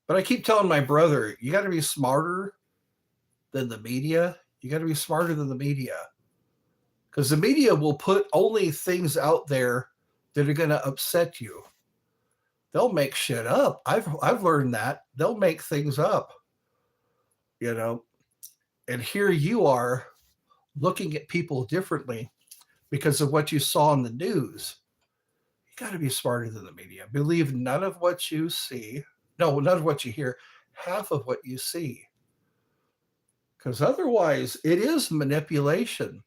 But I keep telling my brother, you got to be smarter than the media. You got to be smarter than the media. Because the media will put only things out there that are going to upset you. They'll make shit up. I've learned that. They'll make things up. And here you are looking at people differently because of what you saw in the news. You got to be smarter than the media. Believe none of what you see. No, none of what you hear. Half of what you see. Because otherwise, it is manipulation.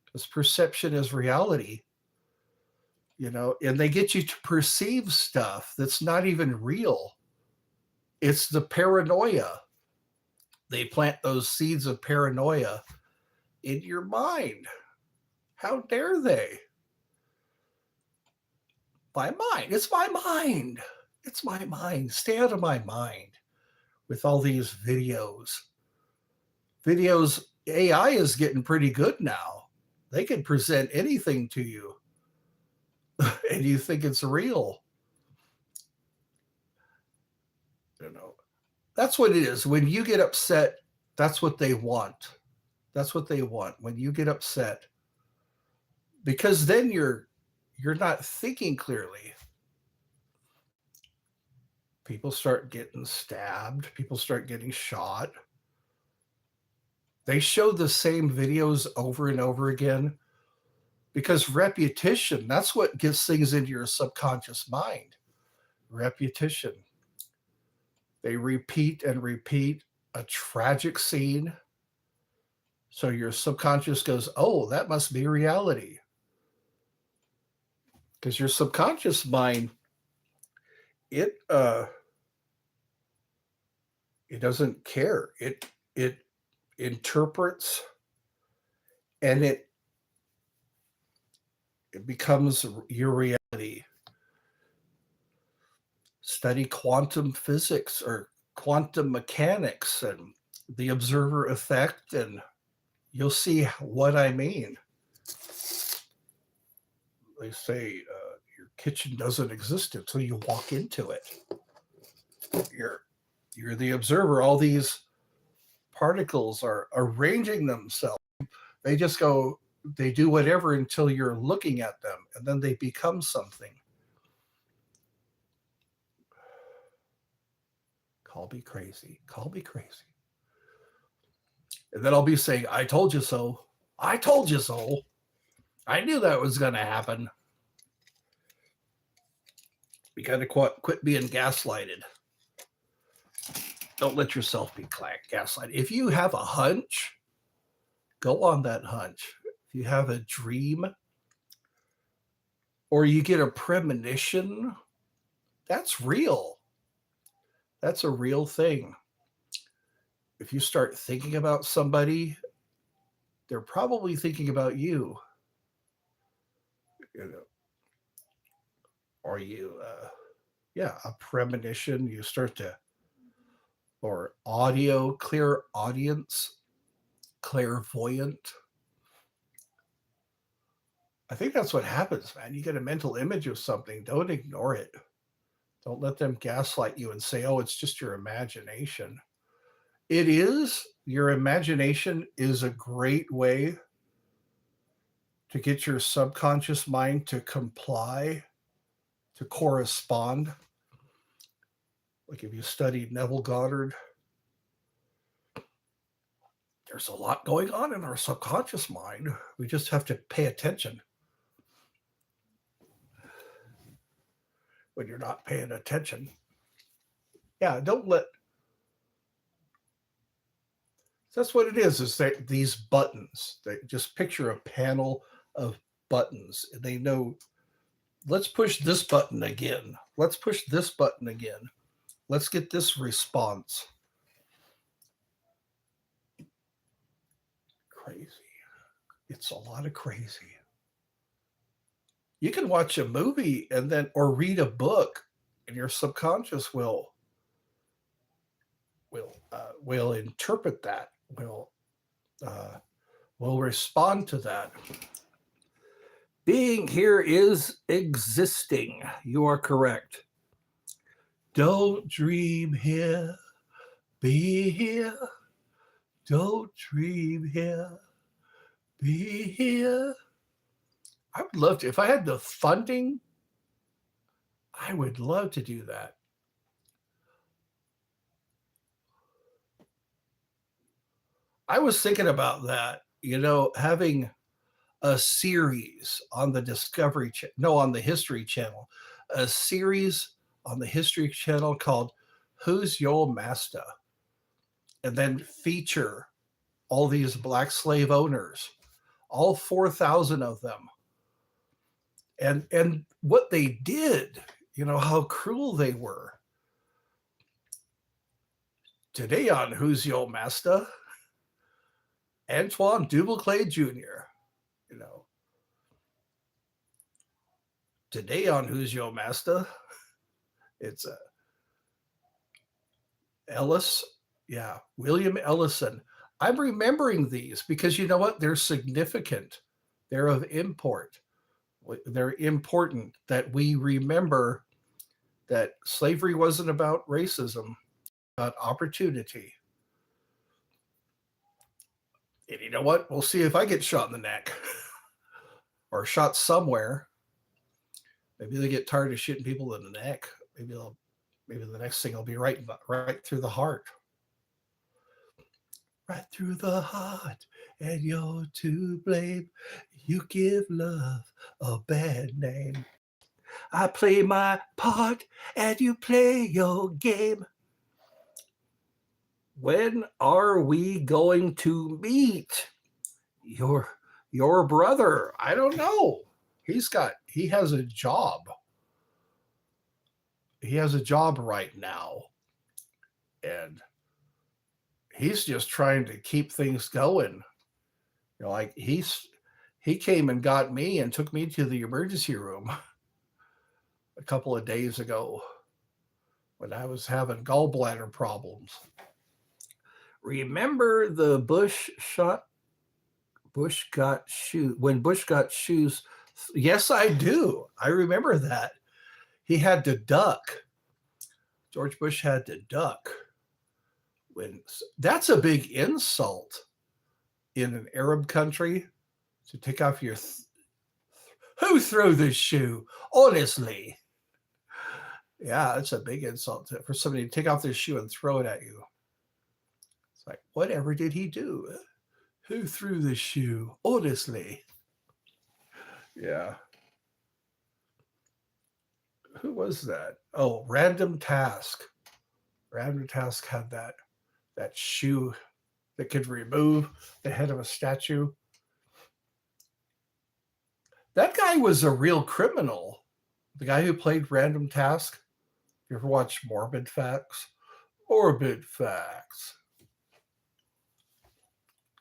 Because perception is reality. And they get you to perceive stuff that's not even real. It's the paranoia. They plant those seeds of paranoia in your mind. How dare they? My mind. It's my mind. It's my mind. Stay out of my mind with all these videos. AI is getting pretty good now. They can present anything to you and you think it's real. That's what it is. When you get upset, that's what they want. That's what they want. When you get upset, because then you're not thinking clearly. People start getting stabbed. People start getting shot. They show the same videos over and over again because repetition, that's what gets things into your subconscious mind. Repetition. They repeat and repeat a tragic scene. So your subconscious goes, oh, that must be reality. Because your subconscious mind, it doesn't care. It interprets and it becomes your reality. Study quantum physics or quantum mechanics and the observer effect, and you'll see what I mean. They say your kitchen doesn't exist until you walk into it. You're the observer. All these particles are arranging themselves. They just go, they do whatever until you're looking at them, and then they become something. Call me crazy. Call me crazy. And then I'll be saying, I told you so. I told you so. I knew that was going to happen. We got to quit being gaslighted. Don't let yourself be gaslighted. If you have a hunch, go on that hunch. If you have a dream or you get a premonition, that's real. That's a real thing. If you start thinking about somebody, they're probably thinking about you. Or a premonition, you start to, or audio, clear audience, clairvoyant. I think that's what happens, man. You get a mental image of something, don't ignore it. Don't let them gaslight you and say, oh, it's just your imagination. It is. Your imagination is a great way to get your subconscious mind to comply, to correspond. Like if you study Neville Goddard, there's a lot going on in our subconscious mind. We just have to pay attention. When you're not paying attention, don't let. That's what it is that these buttons, they just picture a panel of buttons. They know, let's push this button again. Let's push this button again. Let's get this response. Crazy. It's a lot of crazy. You can watch a movie or read a book, and your subconscious will interpret that, will respond to that. Being here is existing. You are correct. Don't dream here, be here. Don't dream here, be here. I would love to, if I had the funding, I would love to do that. I was thinking about that, having a series on the on the History Channel, a series on the History Channel called Who's Your Master? And then feature all these Black slave owners, all 4,000 of them. And what they did, how cruel they were. Today on Who's Your Master? Antoine Dubuclet Jr., Today on Who's Your Master? It's Ellis. Yeah, William Ellison. I'm remembering these because you know what? They're significant. They're of import. They're important that we remember that slavery wasn't about racism, about opportunity. And you know what? We'll see if I get shot in the neck or shot somewhere. Maybe they get tired of shooting people in the neck. Maybe the next thing will be right through the heart. Right through the heart, and you're to blame. You give love a bad name. I play my part, and you play your game. When are we going to meet your brother? I don't know. He has a job. He has a job right now. And he's just trying to keep things going. Like he came and got me and took me to the emergency room a couple of days ago when I was having gallbladder problems. Remember the when Bush got shoes? Yes, I do. I remember that. He had to duck. George Bush had to duck. That's a big insult in an Arab country to take off your. Who threw this shoe? Honestly. Yeah, it's a big insult for somebody to take off their shoe and throw it at you. It's like, whatever did he do? Who threw the shoe? Honestly. Yeah. Who was that? Oh, Random Task. Random Task had that shoe that could remove the head of a statue. That guy was a real criminal. The guy who played Random Task. You ever watch Morbid Facts? Morbid Facts.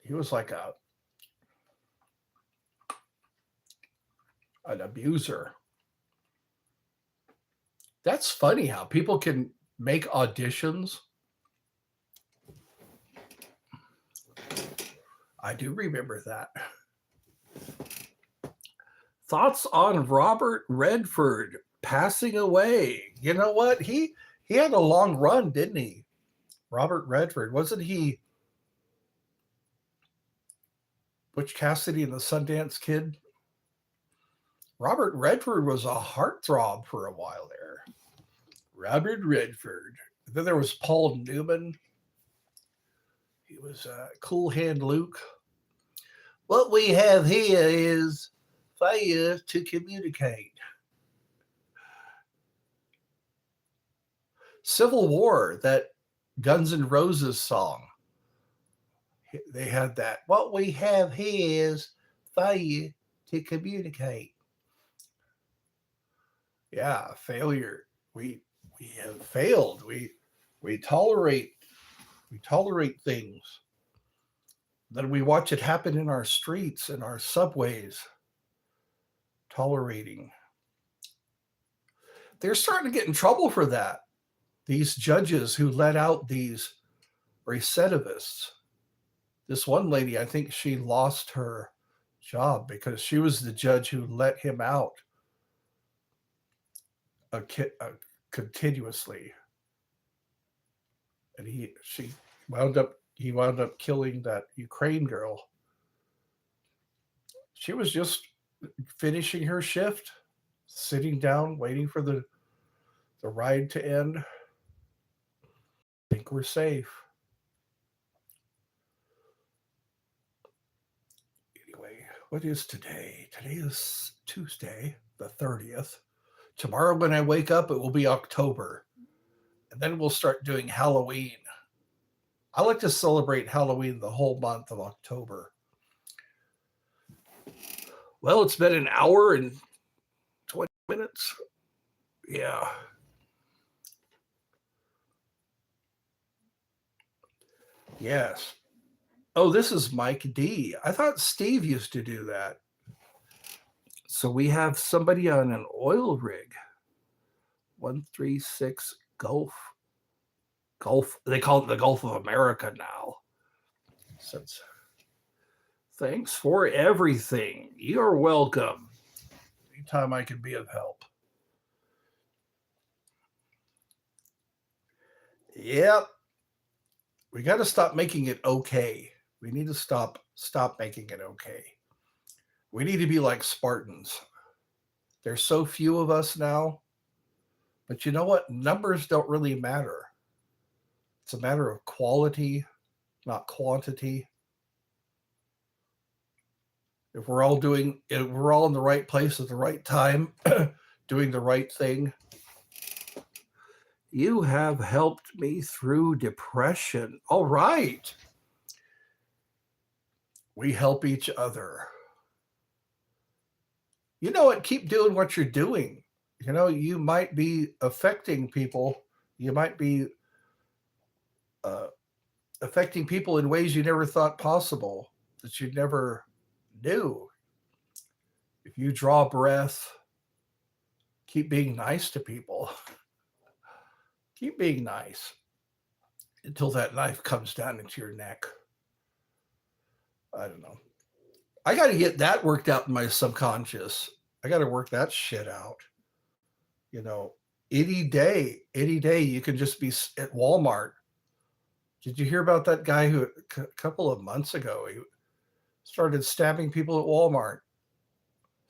He was like an abuser. That's funny how people can make auditions. I do remember that. Thoughts on Robert Redford passing away? You know what? He had a long run, didn't he? Robert Redford. Wasn't he Butch Cassidy and the Sundance Kid? Robert Redford was a heartthrob for a while there. Robert Redford. Then there was Paul Newman. He was Cool Hand Luke. What we have here is failure to communicate. Civil War, that Guns N' Roses song. They had that. What we have here is failure to communicate. Yeah, failure. We have failed. We tolerate things. Then we watch it happen in our streets, in our subways. Tolerating. They're starting to get in trouble for that. These judges who let out these recidivists. This one lady, I think she lost her job because she was the judge who let him out continuously, and he wound up killing that Ukraine girl. She was just finishing her shift, sitting down, waiting for the ride to end. I think we're safe. Anyway, what is today? Today is Tuesday, the 30th. Tomorrow when I wake up, it will be October. And then we'll start doing Halloween. I like to celebrate Halloween the whole month of October. Well, it's been an hour and 20 minutes. Yeah. Yes. Oh, this is Mike D. I thought Steve used to do that. So we have somebody on an oil rig. 136 Gulf. They call it the Gulf of America now. Since thanks for everything. You're welcome. Anytime I can be of help. Yep. We got to stop making it okay. We need to stop making it okay. We need to be like Spartans. There's so few of us now. But you know what? Numbers don't really matter. It's a matter of quality, not quantity. If we're all in the right place at the right time, doing the right thing. You have helped me through depression. All right. We help each other. You know what? Keep doing what you're doing. You know, you might be affecting people. You might be affecting people in ways you never thought possible, that you never knew. If you draw breath, keep being nice to people. Keep being nice until that knife comes down into your neck. I don't know. I got to get that worked out in my subconscious. I got to work that shit out. You know, any day you can just be at Walmart. Did you hear about that guy who a couple of months ago, he started stabbing people at Walmart?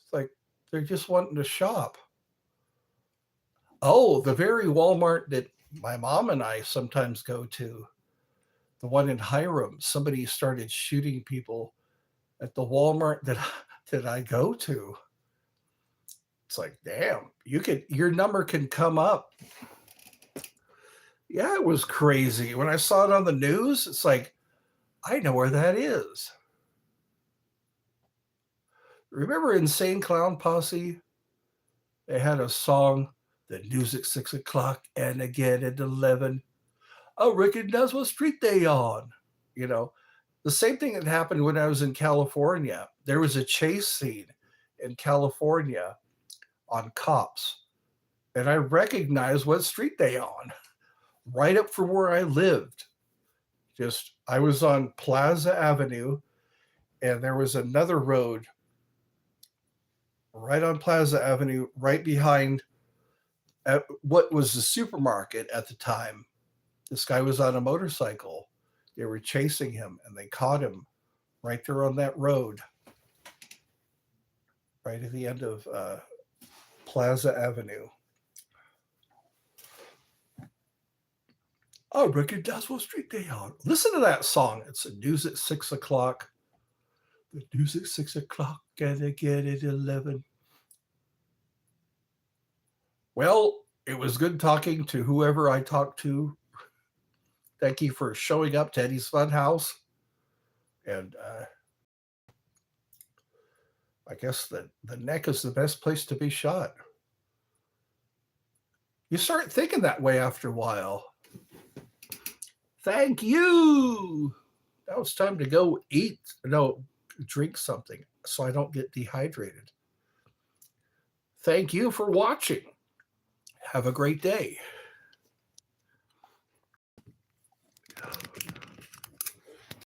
It's like they're just wanting to shop. Oh, the very Walmart that my mom and I sometimes go to, the one in Hiram, somebody started shooting people at the Walmart that I go to. It's like, damn, your number can come up. Yeah, it was crazy. When I saw it on the news, it's like, I know where that is. Remember Insane Clown Posse? They had a song, the news at 6 o'clock and again at 11. I recognize what street they on. You know, the same thing that happened when I was in California. There was a chase scene in California on cops, and I recognized what street they on, right up from where I lived. I was on Plaza Avenue, and there was another road right on Plaza Avenue, right behind what was the supermarket at the time. This guy was on a motorcycle. They were chasing him, and they caught him right there on that road, right at the end of Plaza Avenue. I recognize what street they are. Listen to that song. It's the news at 6 o'clock. The news at 6 o'clock and again at 11. Well, it was good talking to whoever I talked to. Thank you for showing up to Eddie's Funhouse. And I guess the neck is the best place to be shot. You start thinking that way after a while. Thank you. Now it's time to go eat. No, drink something so I don't get dehydrated. Thank you for watching. Have a great day.